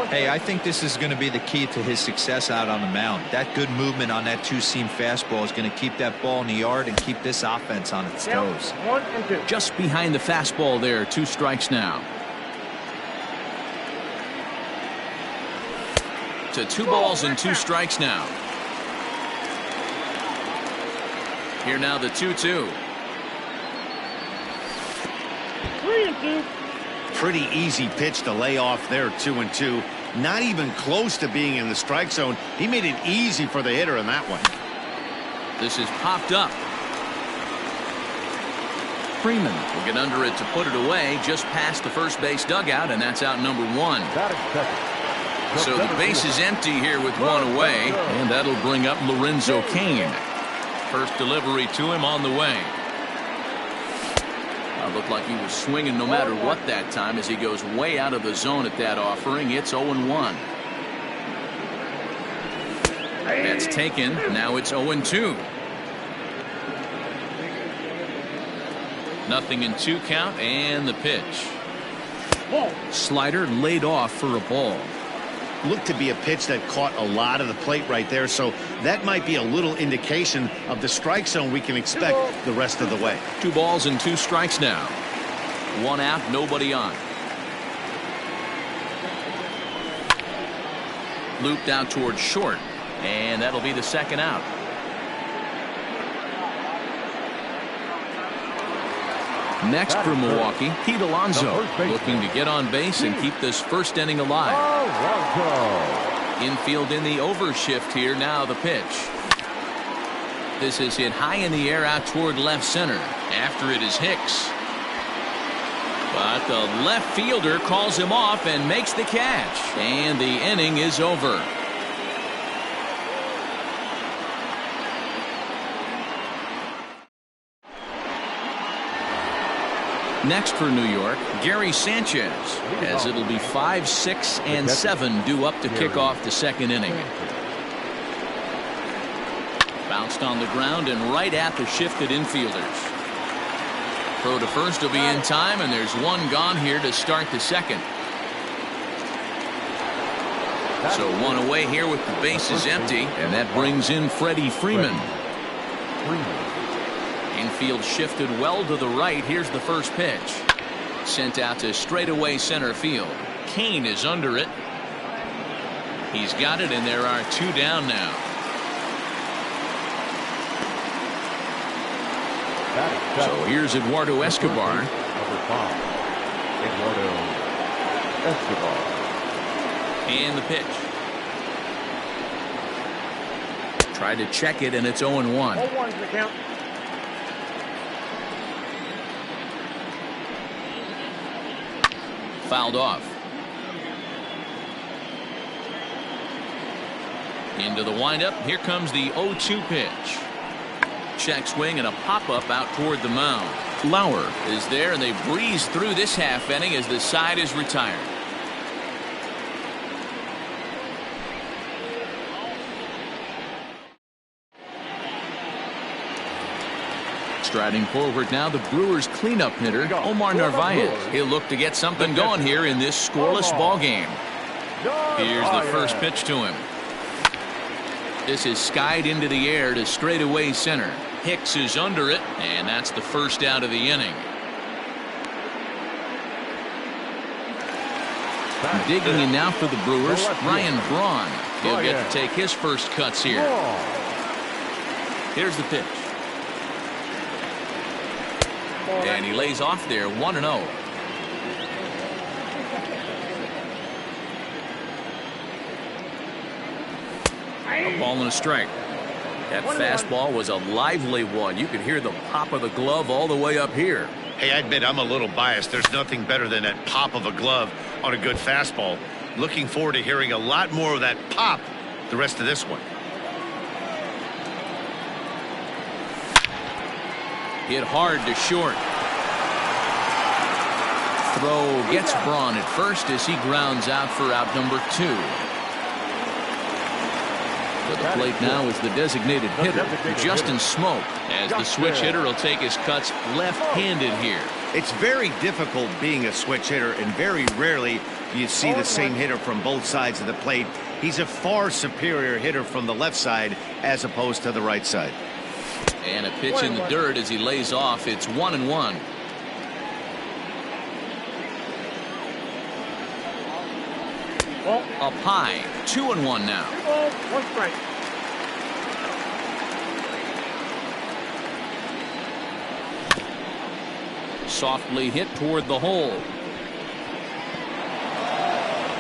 Hey, I think this is going to be the key to his success out on the mound. That good movement on that two-seam fastball is going to keep that ball in the yard and keep this offense on its toes. 1-2. Just behind the fastball there, 2 strikes now. To 2 balls and 2 strikes now. Here now the 2-2. 3-2. Pretty easy pitch to lay off there, 2-2. Not even close to being in the strike zone. He made it easy for the hitter in that one. This is popped up. Freeman will get under it to put it away just past the first base dugout, and that's out number 1. Batting second. So the base is empty here with one away, and that'll bring up Lorenzo Cain. First delivery to him on the way. Looked like he was swinging no matter what that time as he goes way out of the zone at that offering. It's 0-1. That's taken. Now it's 0-2. 0-2 count, and the pitch. Slider laid off for a ball. looked to be a pitch that caught a lot of the plate right there. So that might be a little indication of the strike zone we can expect the rest of the way. 2 balls and 2 strikes now. 1 out, nobody on. Looped out towards short, and that'll be the 2nd out. Next for Milwaukee, Pete Alonso, looking to get on base and keep this first inning alive. Infield in the overshift here. Now the pitch. This is hit high in the air out toward left center. After it is Hicks. But the left fielder calls him off and makes the catch. And the inning is over. Next for New York, Gary Sanchez, as it'll be 5, 6, and 7 due up to kick off the 2nd inning. Bounced on the ground and right at the shifted infielders. Throw to first will be in time, and there's 1 gone here to start the 2nd. So 1 away here with the bases empty, and that brings in Freddie Freeman. Infield shifted well to the right. Here's the first pitch. Sent out to straightaway center field. Kane is under it. He's got it, and there are 2 down now. So here's Eduardo Escobar. Number 5, Eduardo Escobar. And the pitch. Tried to check it, and it's 0-1. 0-1's the count. Fouled off. Into the windup. Here comes the 0-2 pitch. Check swing and a pop-up out toward the mound. Lauer is there, and they breeze through this half inning as the side is retired. Striding forward now, the Brewers cleanup hitter, Omar Narvaez. He'll look to get something going here in this scoreless ball game. Here's the first pitch to him. This is skied into the air to straightaway center. Hicks is under it, and that's the first out of the inning. Digging in now for the Brewers, Ryan Braun. He'll get to take his first cuts here. Here's the pitch. And he lays off there, 1-0. A ball and a strike. That fastball was a lively one. You could hear the pop of the glove all the way up here. Hey, I admit I'm a little biased. There's nothing better than that pop of a glove on a good fastball. Looking forward to hearing a lot more of that pop the rest of this one. Hit hard to short. Throw gets Braun at first as he grounds out for out number 2. To the plate now is the designated hitter, Justin Smoak, as the switch hitter will take his cuts left-handed here. It's very difficult being a switch hitter, and very rarely do you see the same hitter from both sides of the plate. He's a far superior hitter from the left side as opposed to the right side. And a pitch in the dirt as he lays off. It's 1-1. Up high, 2-1 now. 1 strike. Softly hit toward the hole.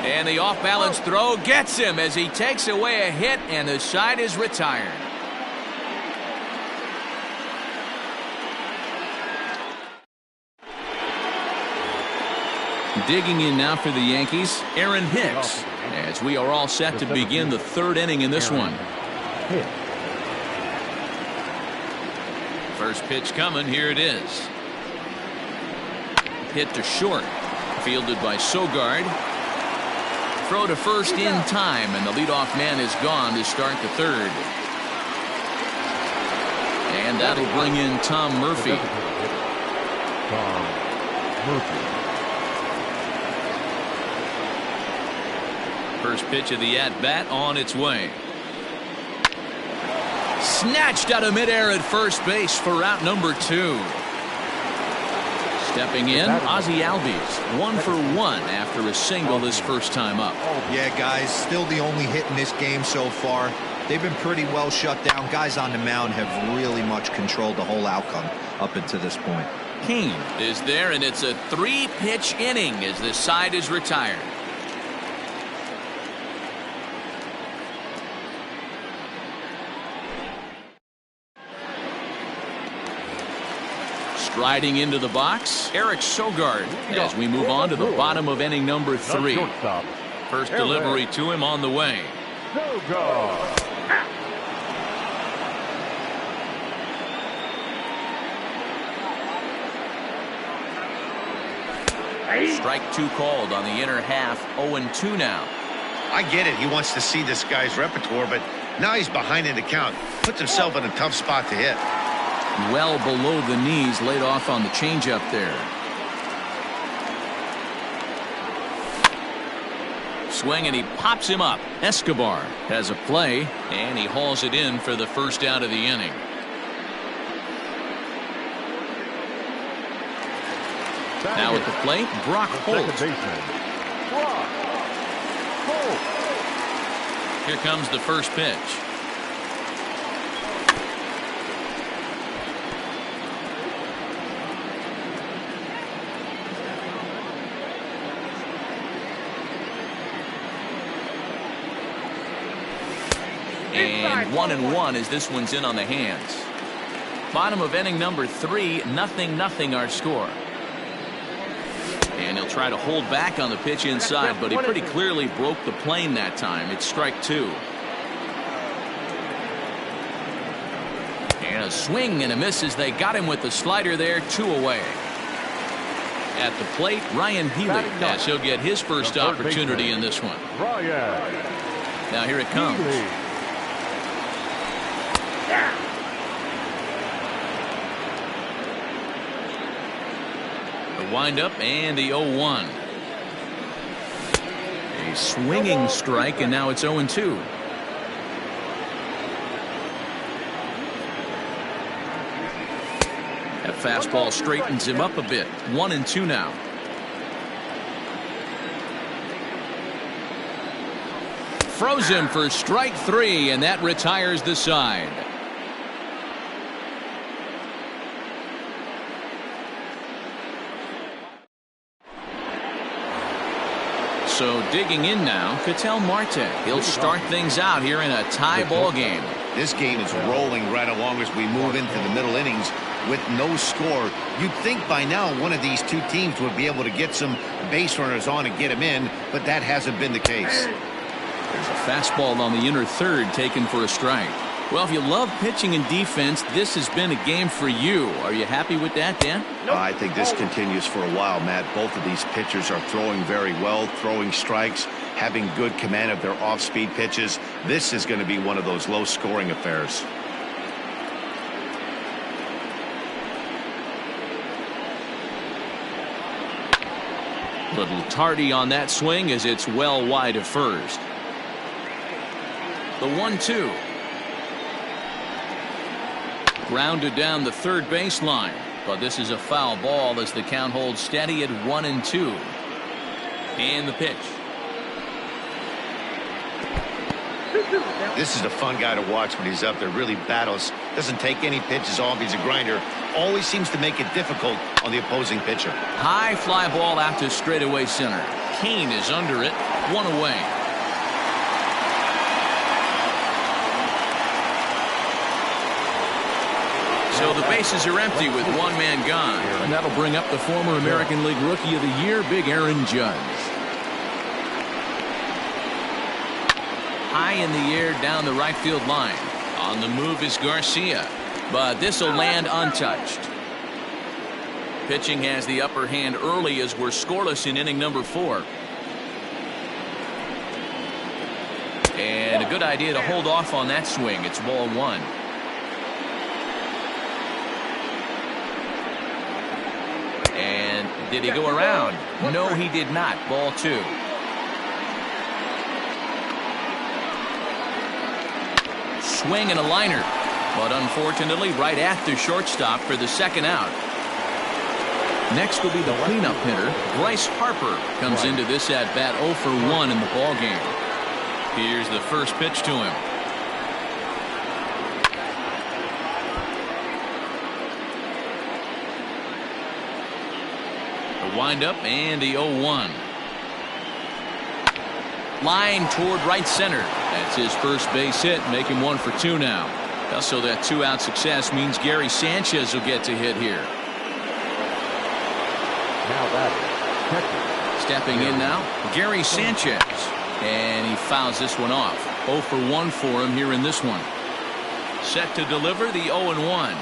And the off-balance throw gets him as he takes away a hit, and the side is retired. Digging in now for the Yankees, Aaron Hicks, as we are all set to begin the 3rd inning in this one. First pitch coming, here it is. Hit to short, fielded by Sogard. Throw to first in time, and the leadoff man is gone to start the 3rd. And that'll bring in Tom Murphy. First pitch of the at-bat on its way. Snatched out of midair at first base for out number 2. Stepping in, Ozzie Albies, 1 for 1 after a single this first time up. Yeah, guys, still the only hit in this game so far. They've been pretty well shut down. Guys on the mound have really much controlled the whole outcome up until this point. Kane is there, and it's a 3-pitch inning as the side is retired. Striding into the box, Eric Sogard as we move on to the bottom of inning number 3. First delivery to him on the way. Strike 2 called on the inner half. 0-2 now. I get it. He wants to see this guy's repertoire, but now he's behind in the count. Puts himself in a tough spot to hit. Well below the knees, laid off on the changeup there. Swing, and he pops him up. Escobar has a play, and he hauls it in for the first out of the inning. Now at the plate, Brock Holt. Here comes the first pitch. And 1-1 as this one's in on the hands. Bottom of inning number 3, 0-0 our score. And he'll try to hold back on the pitch inside, but he pretty clearly broke the plane that time. It's strike 2. And a swing and a miss as they got him with the slider there. 2 away. At the plate, Ryan Healy, as he'll get his first opportunity in this one. Now here it comes. The windup and the 0-1. A swinging strike, and now it's 0-2. That fastball straightens him up a bit. 1-2 now. Froze him for strike 3, and that retires the side. So digging in now, Ketel Marte. He'll start things out here in a tie ball game. This game is rolling right along as we move into the middle innings with no score. You'd think by now one of these two teams would be able to get some base runners on and get them in, but that hasn't been the case. There's a fastball on the inner third taken for a strike. Well, if you love pitching and defense, this has been a game for you. Are you happy with that, Dan? I think this continues for a while, Matt. Both of these pitchers are throwing very well, throwing strikes, having good command of their off-speed pitches. This is going to be one of those low-scoring affairs. Little tardy on that swing as it's well wide of first. The 1-2. Grounded down the third baseline, but this is a foul ball as the count holds steady at 1-2. And the pitch. This is a fun guy to watch when he's up there. Really battles. Doesn't take any pitches off. He's a grinder. Always seems to make it difficult on the opposing pitcher. High fly ball out to straightaway center. Kane is under it. 1 away. So the bases are empty with 1 man gone. And that'll bring up the former American League Rookie of the Year, Big Aaron Judge. High in the air down the right field line. On the move is Garcia, but this will land untouched. Pitching has the upper hand early as we're scoreless in inning number 4. And a good idea to hold off on that swing. It's ball 1. And did he go around? No, he did not. Ball 2. swing and a liner. But unfortunately, right at the shortstop for the second out. Next will be the cleanup hitter. Bryce Harper comes into this at bat 0 for 1 in the ball game. Here's the first pitch to him. The windup and the 0-1. Line toward right center. That's his first base hit, make him 1 for 2 now. Also, that 2-out success means Gary Sanchez will get to hit here. Now that is stepping in now, Gary Sanchez. And he fouls this one off. 0 for 1 for him here in this one. Set to deliver the 0-1.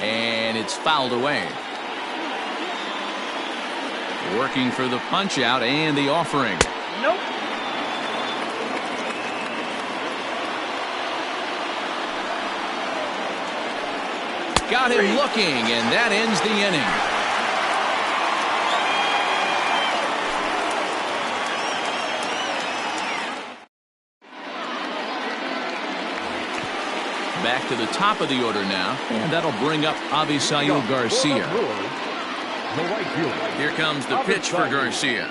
And it's fouled away. Working for the punch out and the offering. Nope. Got him looking, and that ends the inning. Back to the top of the order now, and that'll bring up Avisail Garcia. Here comes the pitch for Garcia.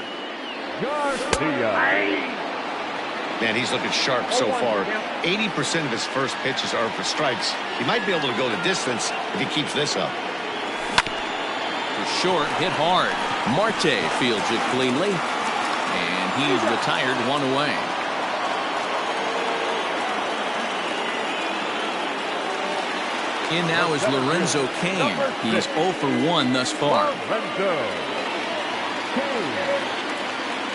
Man, he's looking sharp so far. 80% of his first pitches are for strikes. He might be able to go the distance if he keeps this up. For short, hit hard. Marte fields it cleanly, and he's retired 1 away. In now is Lorenzo Cain. He's 0 for 1 thus far.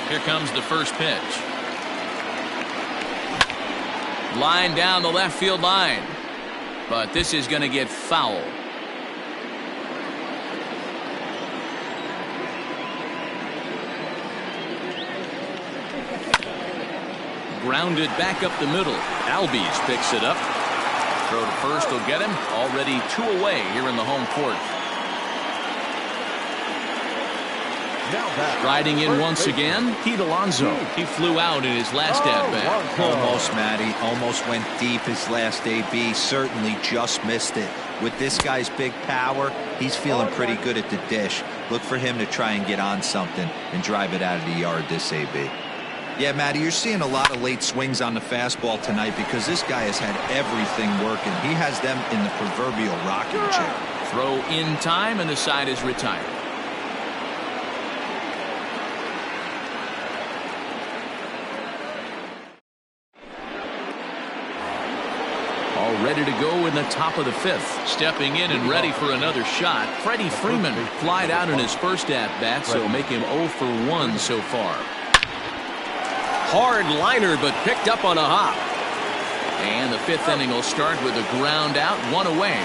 Here comes the first pitch. Line down the left field line. But this is going to get foul. Grounded back up the middle. Albies picks it up. Throw to first will get him. Already 2 away here in the home court. Riding in once again, Pete Alonso. He flew out in his last at-bat. Almost, Matty. Almost went deep his last AB. Certainly just missed it. With this guy's big power, he's feeling pretty good at the dish. Look for him to try and get on something and drive it out of the yard this AB. Yeah, Matty, you're seeing a lot of late swings on the fastball tonight because this guy has had everything working. He has them in the proverbial rocking chair. Throw in time, and the side is retired. All ready to go in the top of the 5th. Stepping in and ready for another shot. Freddie Freeman flied out in his first at-bat, so make him 0 for 1 so far. Hard liner, but picked up on a hop. And the 5th inning will start with a ground out, 1 away.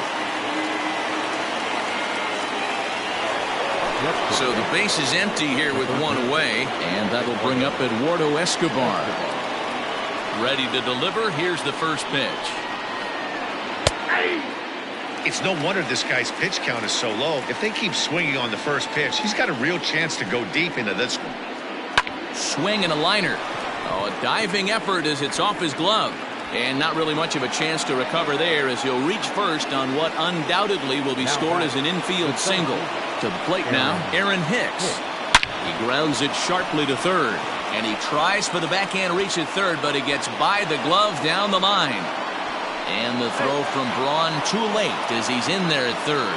So the base is empty here with 1 away, and that'll bring up Eduardo Escobar. Ready to deliver. Here's the first pitch. It's no wonder this guy's pitch count is so low. If they keep swinging on the first pitch, he's got a real chance to go deep into this one. Swing and a liner. Oh, a diving effort as it's off his glove. And not really much of a chance to recover there as he'll reach first on what undoubtedly will be scored as an infield single. To the plate now, Aaron Hicks. He grounds it sharply to third. And he tries for the backhand reach at third, but he gets by the glove down the line. And the throw from Braun too late as he's in there at third.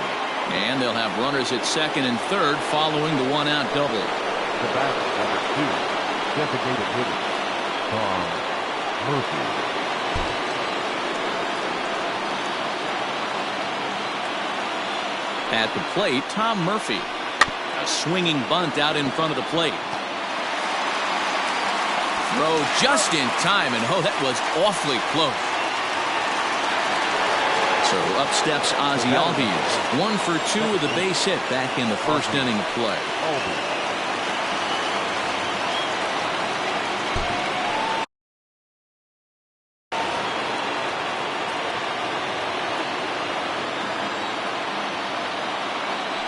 And they'll have runners at second and third following the 1-out double. The batter, number 2, designated hitter, Tom Murphy. At the plate, Tom Murphy. A swinging bunt out in front of the plate. Throw just in time, and oh, that was awfully close. So up steps Ozzie Albies. 1 for 2 with a base hit back in the first inning of play.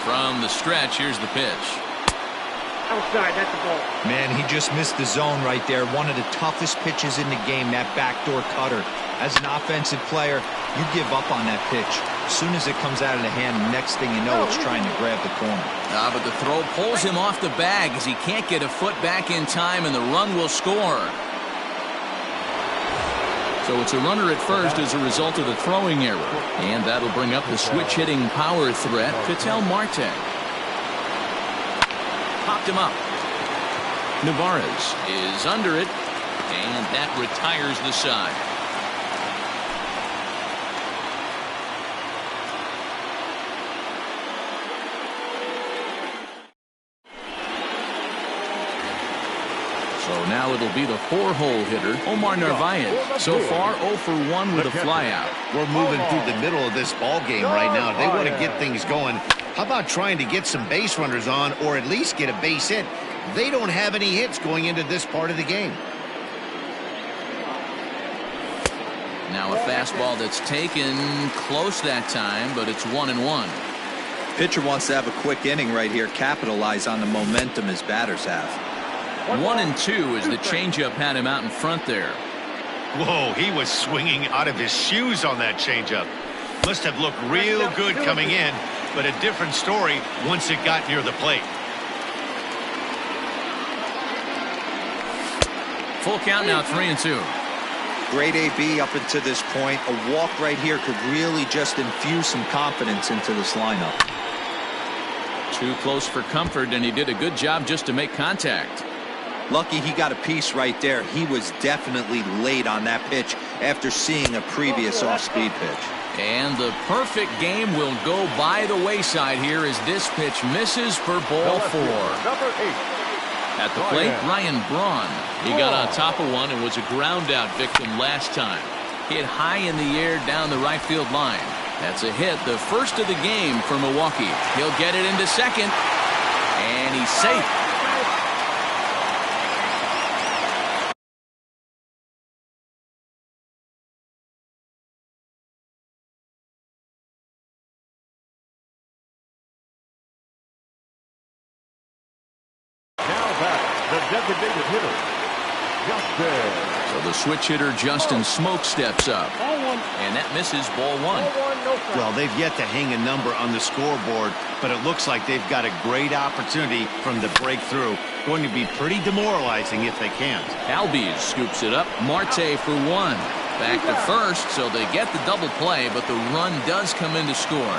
From the stretch, here's the pitch. Outside, that's the ball. Man, he just missed the zone right there. One of the toughest pitches in the game, that backdoor cutter. As an offensive player, you give up on that pitch. As soon as it comes out of the hand, next thing you know, it's trying to grab the corner. But the throw pulls him off the bag as he can't get a foot back in time, and the run will score. So it's a runner at first as a result of the throwing error. And that'll bring up the switch-hitting power threat, Ketel Marte. Popped him up. Navarez is under it, and that retires the side. So now it'll be the 4-hole hitter, Omar Narvaez. So far, 0 for 1 with a flyout. We're moving through the middle of this ball game right now. They want to get things going. How about trying to get some base runners on, or at least get a base hit? They don't have any hits going into this part of the game. Now a fastball that's taken close that time, but it's 1-1. Pitcher wants to have a quick inning right here, capitalize on the momentum his batters have. 1-2 as the changeup had him out in front there. Whoa, he was swinging out of his shoes on that changeup. Must have looked real good coming in, but a different story once it got near the plate. Full count now, 3-2. Great AB up until this point. A walk right here could really just infuse some confidence into this lineup. Too close for comfort, and he did a good job just to make contact. Lucky he got a piece right there. He was definitely late on that pitch after seeing a previous off-speed pitch. And the perfect game will go by the wayside here as this pitch misses for ball 4. Number 8. At the plate, Ryan Braun. He got on top of one and was a ground-out victim last time. Hit high in the air down the right field line. That's a hit, the first of the game for Milwaukee. He'll get it into second, and he's safe. The designated hitter, Justin. So the switch hitter, Justin Smoke, steps up. And that misses ball 1. Well, they've yet to hang a number on the scoreboard, but it looks like they've got a great opportunity from the breakthrough. Going to be pretty demoralizing if they can't. Albies scoops it up. Marte for 1. Back to first, so they get the double play, but the run does come in to score.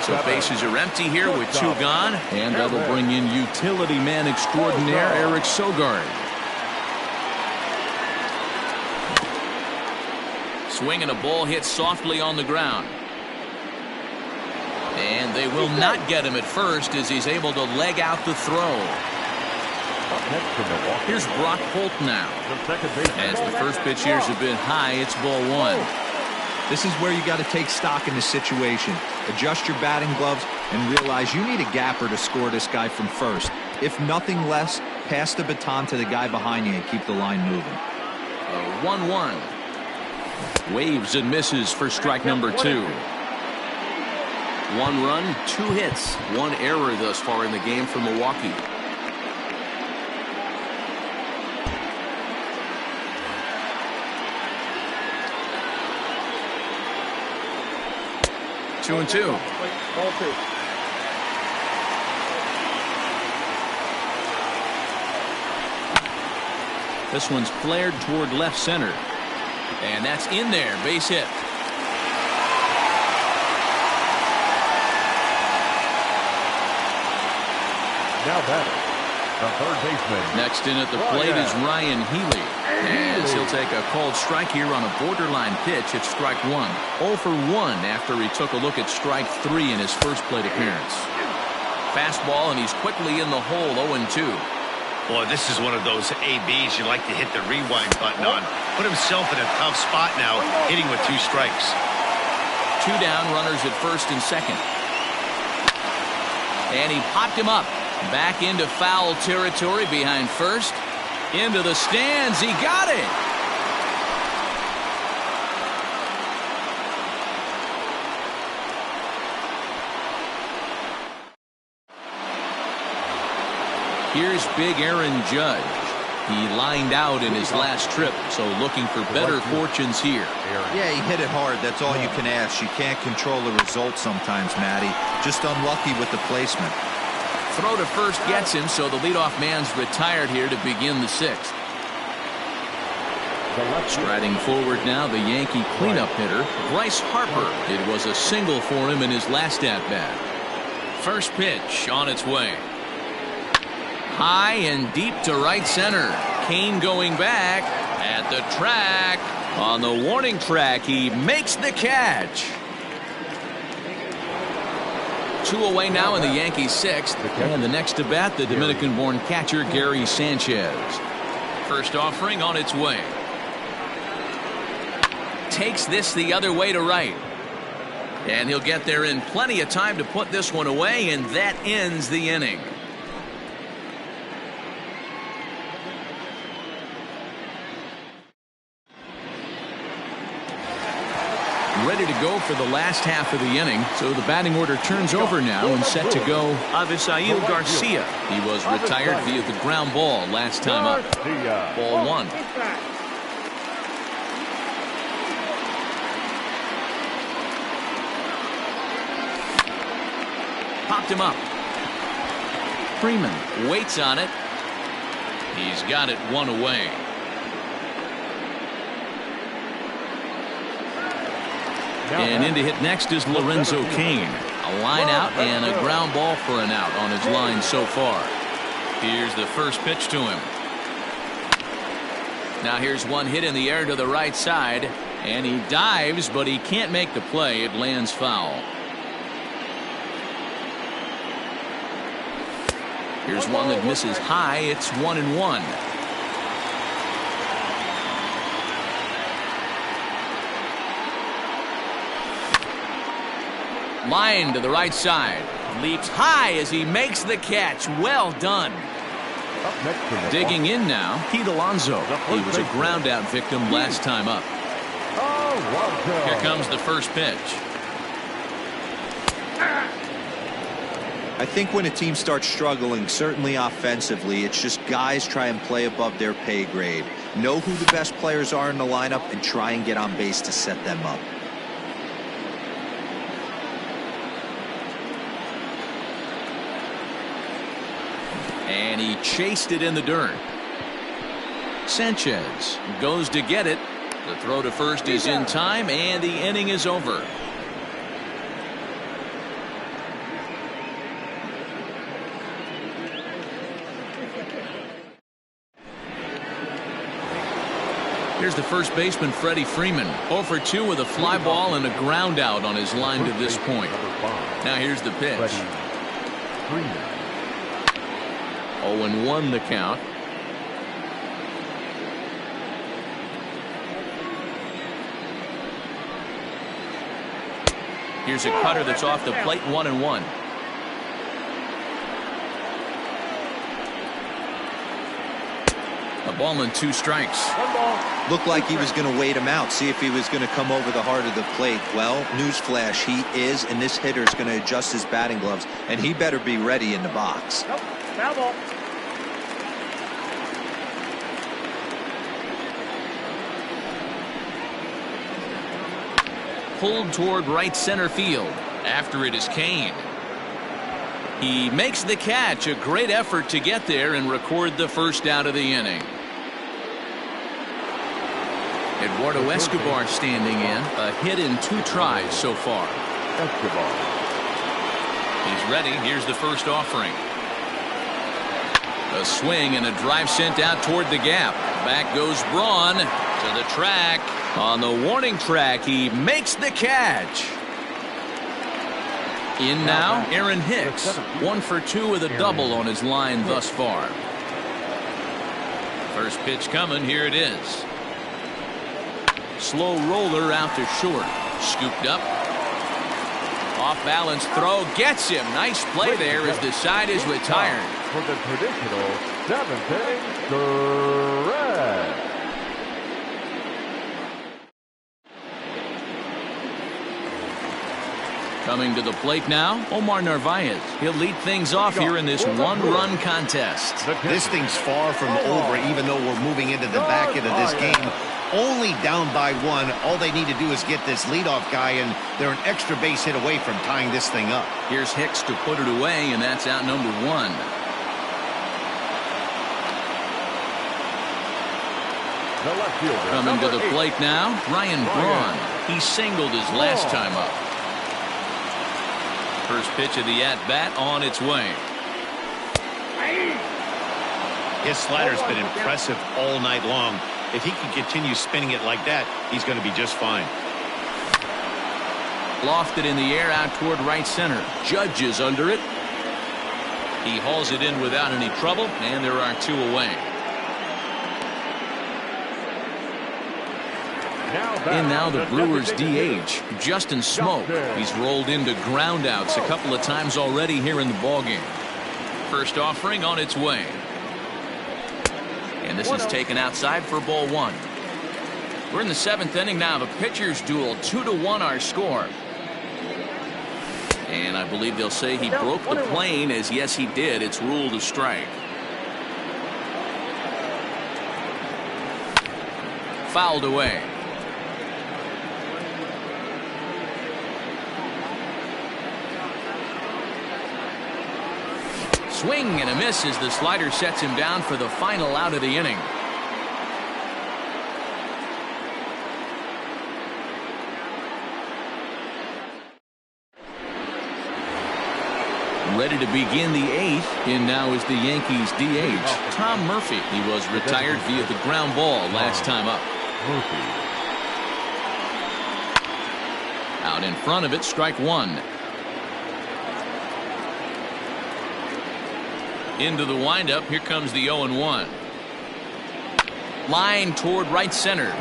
So bases are empty here with 2 gone, and that'll bring in utility man extraordinaire Eric Sogard. Swinging a ball hit softly on the ground. And they will not get him at first as he's able to leg out the throw. Here's Brock Holt now. As the first pitch here is a bit high, it's ball 1. This is where you got to take stock in the situation. Adjust your batting gloves and realize you need a gapper to score this guy from first. If nothing less, pass the baton to the guy behind you and keep the line moving. 1-1. Waves and misses for strike number 2. 1 run, 2 hits, 1 error thus far in the game for Milwaukee. Two and 2. Ball 2. This one's flared toward left center. And that's in there. Base hit. Now batting, the third baseman. Next in at the plate is Ryan Healy. As he'll take a called strike here on a borderline pitch at strike 1. 0 for 1 after he took a look at strike 3 in his first plate appearance. Fastball, and he's quickly in the hole, 0-2. Boy, this is one of those ABs you like to hit the rewind button on. Put himself in a tough spot now, hitting with 2 strikes. 2 down, runners at first and second. And he popped him up. Back into foul territory behind first. Into the stands. He got it. Here's big Aaron Judge. He lined out in his last trip, so looking for better fortunes here. Yeah, he hit it hard. That's all you can ask. You can't control the result sometimes, Matty. Just unlucky with the placement. Throw to first gets him, so the leadoff man's retired here to begin the sixth. Striding forward now, the Yankee cleanup hitter, Bryce Harper. It was a single for him in his last at-bat. First pitch on its way. High and deep to right center. Kane going back at the track. On the warning track, he makes the catch. 2 away now in the Yankees' sixth. And the next to bat, the Dominican-born catcher, Gary Sanchez. First offering on its way. Takes this the other way to right. And he'll get there in plenty of time to put this one away, and that ends the inning. Ready to go for the last half of the inning, so the batting order turns over now and set to go. Avisail Garcia. He was retired via the ground ball last time up. Ball 1. Popped him up. Freeman waits on it. He's got it 1 away. And in to hit next is Lorenzo Cain. A line out and a ground ball for an out on his line so far. Here's the first pitch to him. Now here's one hit in the air to the right side, and he dives, but he can't make the play. It lands foul. Here's one that misses high. It's 1-1. Line to the right side. Leaps high as he makes the catch. Well done. Digging in now, Pete Alonso. He was a ground out victim last time up. Here comes the first pitch. I think when a team starts struggling, certainly offensively, it's just guys try and play above their pay grade. Know who the best players are in the lineup and try and get on base to set them up. And he chased it in the dirt. Sanchez goes to get it. The throw to first is in time, and the inning is over. Here's the first baseman, Freddie Freeman. 0 for 2 with a fly ball and a ground out on his line to this point. Now here's the pitch. 0-1 the count. Here's a cutter that's off the plate. 1-1. A ball and 2 strikes. Looked like he was going to wait him out, see if he was going to come over the heart of the plate. Well, newsflash, he is, and this hitter is going to adjust his batting gloves, and he better be ready in the box. Nope. Foul ball. Pulled toward right center field. After it is Kane. He makes the catch. A great effort to get there and record the first out of the inning. Eduardo Escobar standing in. A hit in 2 tries so far. He's ready. Here's the first offering. A swing and a drive sent out toward the gap. Back goes Braun to the track. On the warning track, he makes the catch. In now, Aaron Hicks. 1 for 2 with a double on his line thus far. First pitch coming. Here it is. Slow roller out to short. Scooped up. Off balance throw. Gets him. Nice play there as the side is retired. For the traditional 7th inning stretch. Coming to the plate now, Omar Narvaez. He'll lead things off here in this one-run contest. This thing's far from over, even though we're moving into the back end of this game. Only down by one. All they need to do is get this leadoff guy, and they're an extra base hit away from tying this thing up. Here's Hicks to put it away, and that's out number one. The left fielder, Coming to number the 8. plate now, Ryan Braun. He singled his last time up. First pitch of the at-bat on its way. His slider's been impressive all night long. If he can continue spinning it like that, he's going to be just fine. Lofted in the air out toward right center. Judge is under it. He hauls it in without any trouble, and there are two away. And now the Brewers DH, Justin Smoke. He's rolled into groundouts a couple of times already here in the ballgame. First offering on its way. And this is taken outside for ball one. We're in the seventh inning now. The pitchers duel 2-1 our score. And I believe they'll say he broke the plane, as yes he did. It's ruled a strike. Fouled away. Swing and a miss as the slider sets him down for the final out of the inning. Ready to begin the eighth, and now is the Yankees DH, Tom Murphy. He was retired via the ground ball last time up. Out in front of it, strike one. Into the windup, here comes the 0-1. Line toward right center.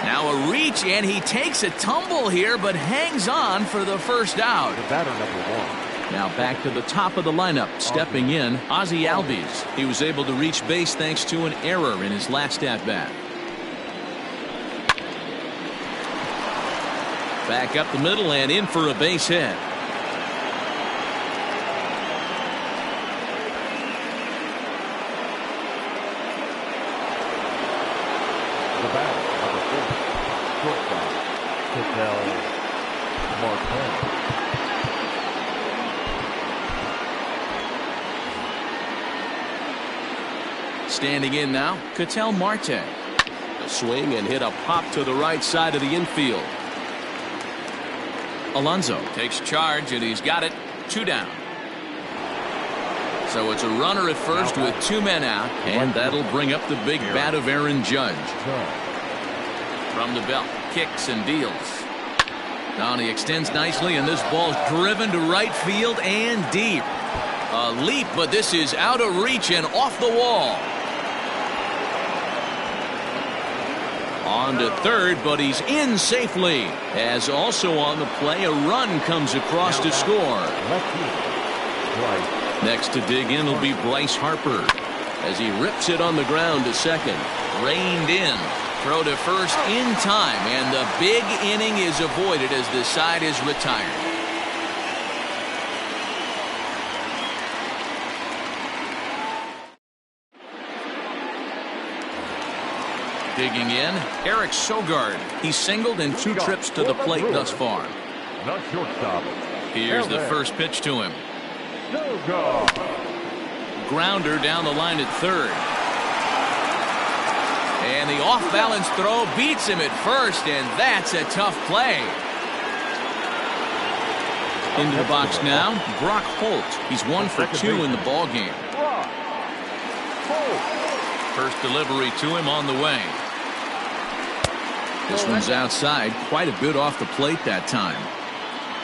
Now a reach, and he takes a tumble here, but hangs on for the first out. The batter, number 1. Now back to the top of the lineup. Stepping in, Ozzie Albies. He was able to reach base thanks to an error in his last at-bat. Back up the middle and in for a base hit. Standing in now, Ketel Marte. A swing and hit a pop to the right side of the infield. Alonso takes charge, and he's got it. 2 down. So it's a runner at first with 2 men out, and that'll bring up the big bat of Aaron Judge. From the belt, kicks and deals. Now he extends nicely, and this ball's driven to right field and deep. A leap, but this is out of reach and off the wall. On to third, but he's in safely. As also on the play, a run comes across to score. Next to dig in will be Bryce Harper as he rips it on the ground to second. Reined in. Throw to first in time, and the big inning is avoided as the side is retired. Digging in, Eric Sogard. He's singled in 2 trips to the plate thus far. The shortstop. Here's the first pitch to him. Grounder down the line at third. And the off-balance throw beats him at first, and that's a tough play. Into the box now, Brock Holt. He's 1 for 2 in the ballgame. First delivery to him on the way. This one's outside, quite a bit off the plate that time.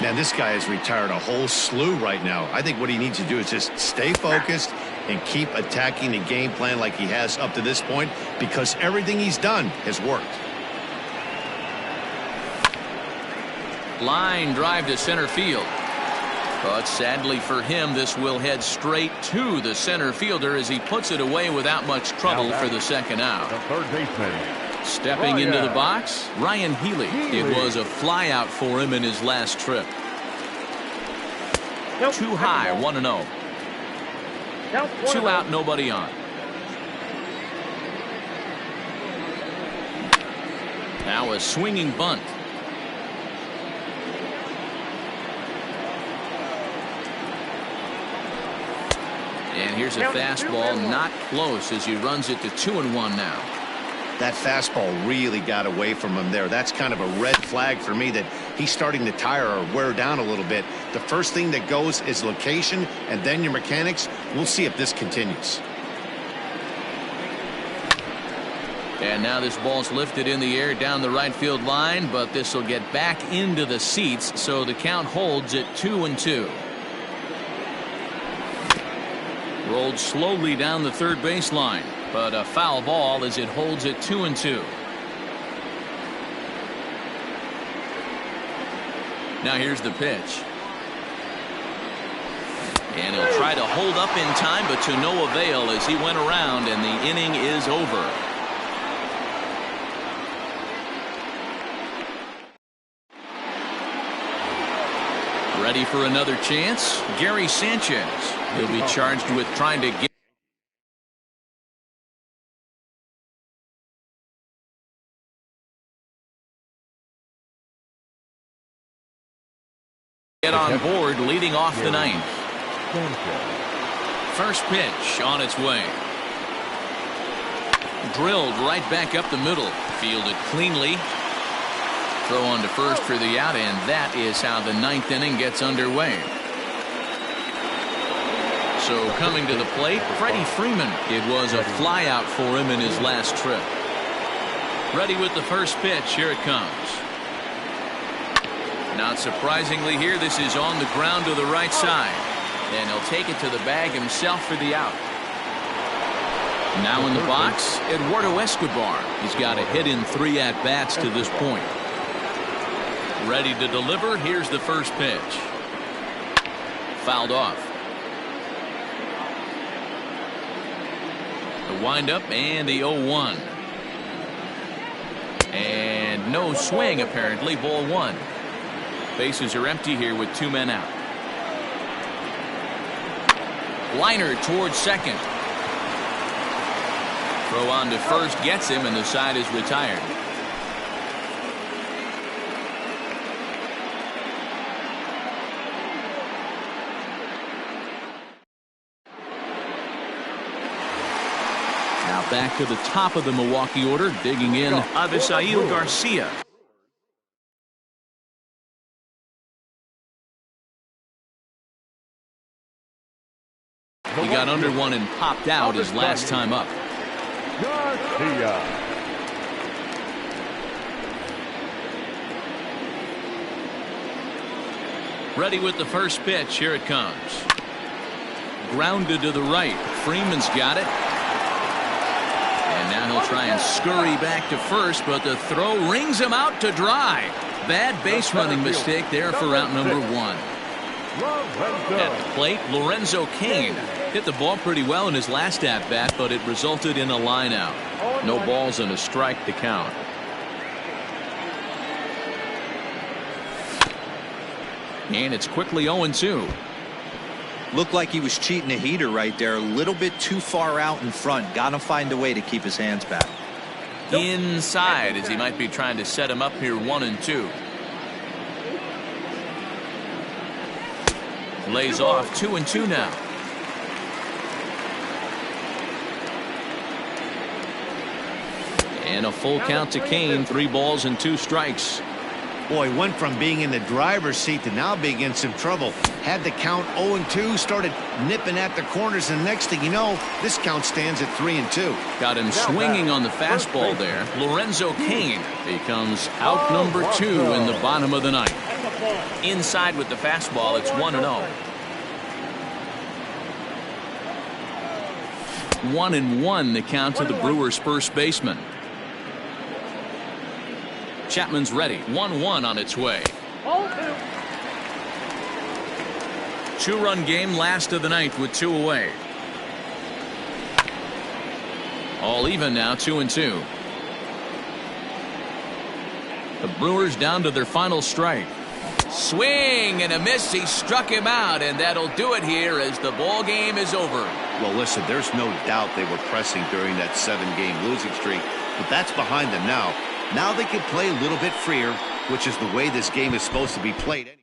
Now this guy has retired a whole slew right now. I think what he needs to do is just stay focused and keep attacking the game plan like he has up to this point, because everything he's done has worked. Line drive to center field. But sadly for him, this will head straight to the center fielder as he puts it away without much trouble for the second out. The third baseman. Stepping into the box, Ryan Healy. It was a fly out for him in his last trip. Too high, 1-0. 2 out, nobody on. Now a swinging bunt. And here's a fastball, not close, as he runs it to 2-1 now. That fastball really got away from him there. That's kind of a red flag for me that he's starting to tire or wear down a little bit. The first thing that goes is location and then your mechanics. We'll see if this continues. And now this ball's lifted in the air down the right field line, but this will get back into the seats, so the count holds at 2-2. Rolled slowly down the third baseline, but a foul ball as it holds at 2-2. Now here's the pitch. And he'll try to hold up in time, but to no avail as he went around, and the inning is over. Ready for another chance? Gary Sanchez. He'll be charged with trying to get on board, leading off the ninth. First pitch on its way. Drilled right back up the middle. Fielded cleanly. Throw on to first for the out, and that is how the ninth inning gets underway. So coming to the plate, Freddie Freeman. It was a fly out for him in his last trip. Ready with the first pitch. Here it comes. Not surprisingly here, this is on the ground to the right side. And he'll take it to the bag himself for the out. Now in the box, Eduardo Escobar. He's got a hit in 3 at-bats to this point. Ready to deliver. Here's the first pitch. Fouled off. The windup and the 0-1. And no swing apparently. Ball 1. Bases are empty here with 2 men out. Liner towards second. Throw on to first gets him, and the side is retired. Now back to the top of the Milwaukee order, digging in Avisail Garcia. He got under one and popped out his last time up. Ready with the first pitch. Here it comes. Grounded to the right. Freeman's got it. And now he'll try and scurry back to first, but the throw rings him out to dry. Bad base running mistake there for out number 1. At the plate, Lorenzo Cain hit the ball pretty well in his last at-bat, but it resulted in a line out. No balls and a strike to count. And it's quickly 0-2. Looked like he was cheating a heater right there. A little bit too far out in front. Got to find a way to keep his hands back. Inside, as he might be trying to set him up here 1-2. Lays off 2-2 now. And a full count to Cain. 3 balls and 2 strikes. Boy, went from being in the driver's seat to now being in some trouble. Had the count 0-2, started nipping at the corners, and next thing you know, this count stands at 3-2. Got him swinging on the fastball there. Lorenzo Cain becomes out number 2 in the bottom of the ninth. Inside with the fastball, it's 1-0. 1-1 the count to the Brewers' first baseman. Chapman's ready. 1-1 on its way. Two-run game, last of the ninth with 2 away. All even now, 2-2. The Brewers down to their final strike. Swing and a miss. He struck him out, and that'll do it here as the ball game is over. Well, listen, there's no doubt they were pressing during that 7-game losing streak, but that's behind them now. Now they can play a little bit freer, which is the way this game is supposed to be played anyway.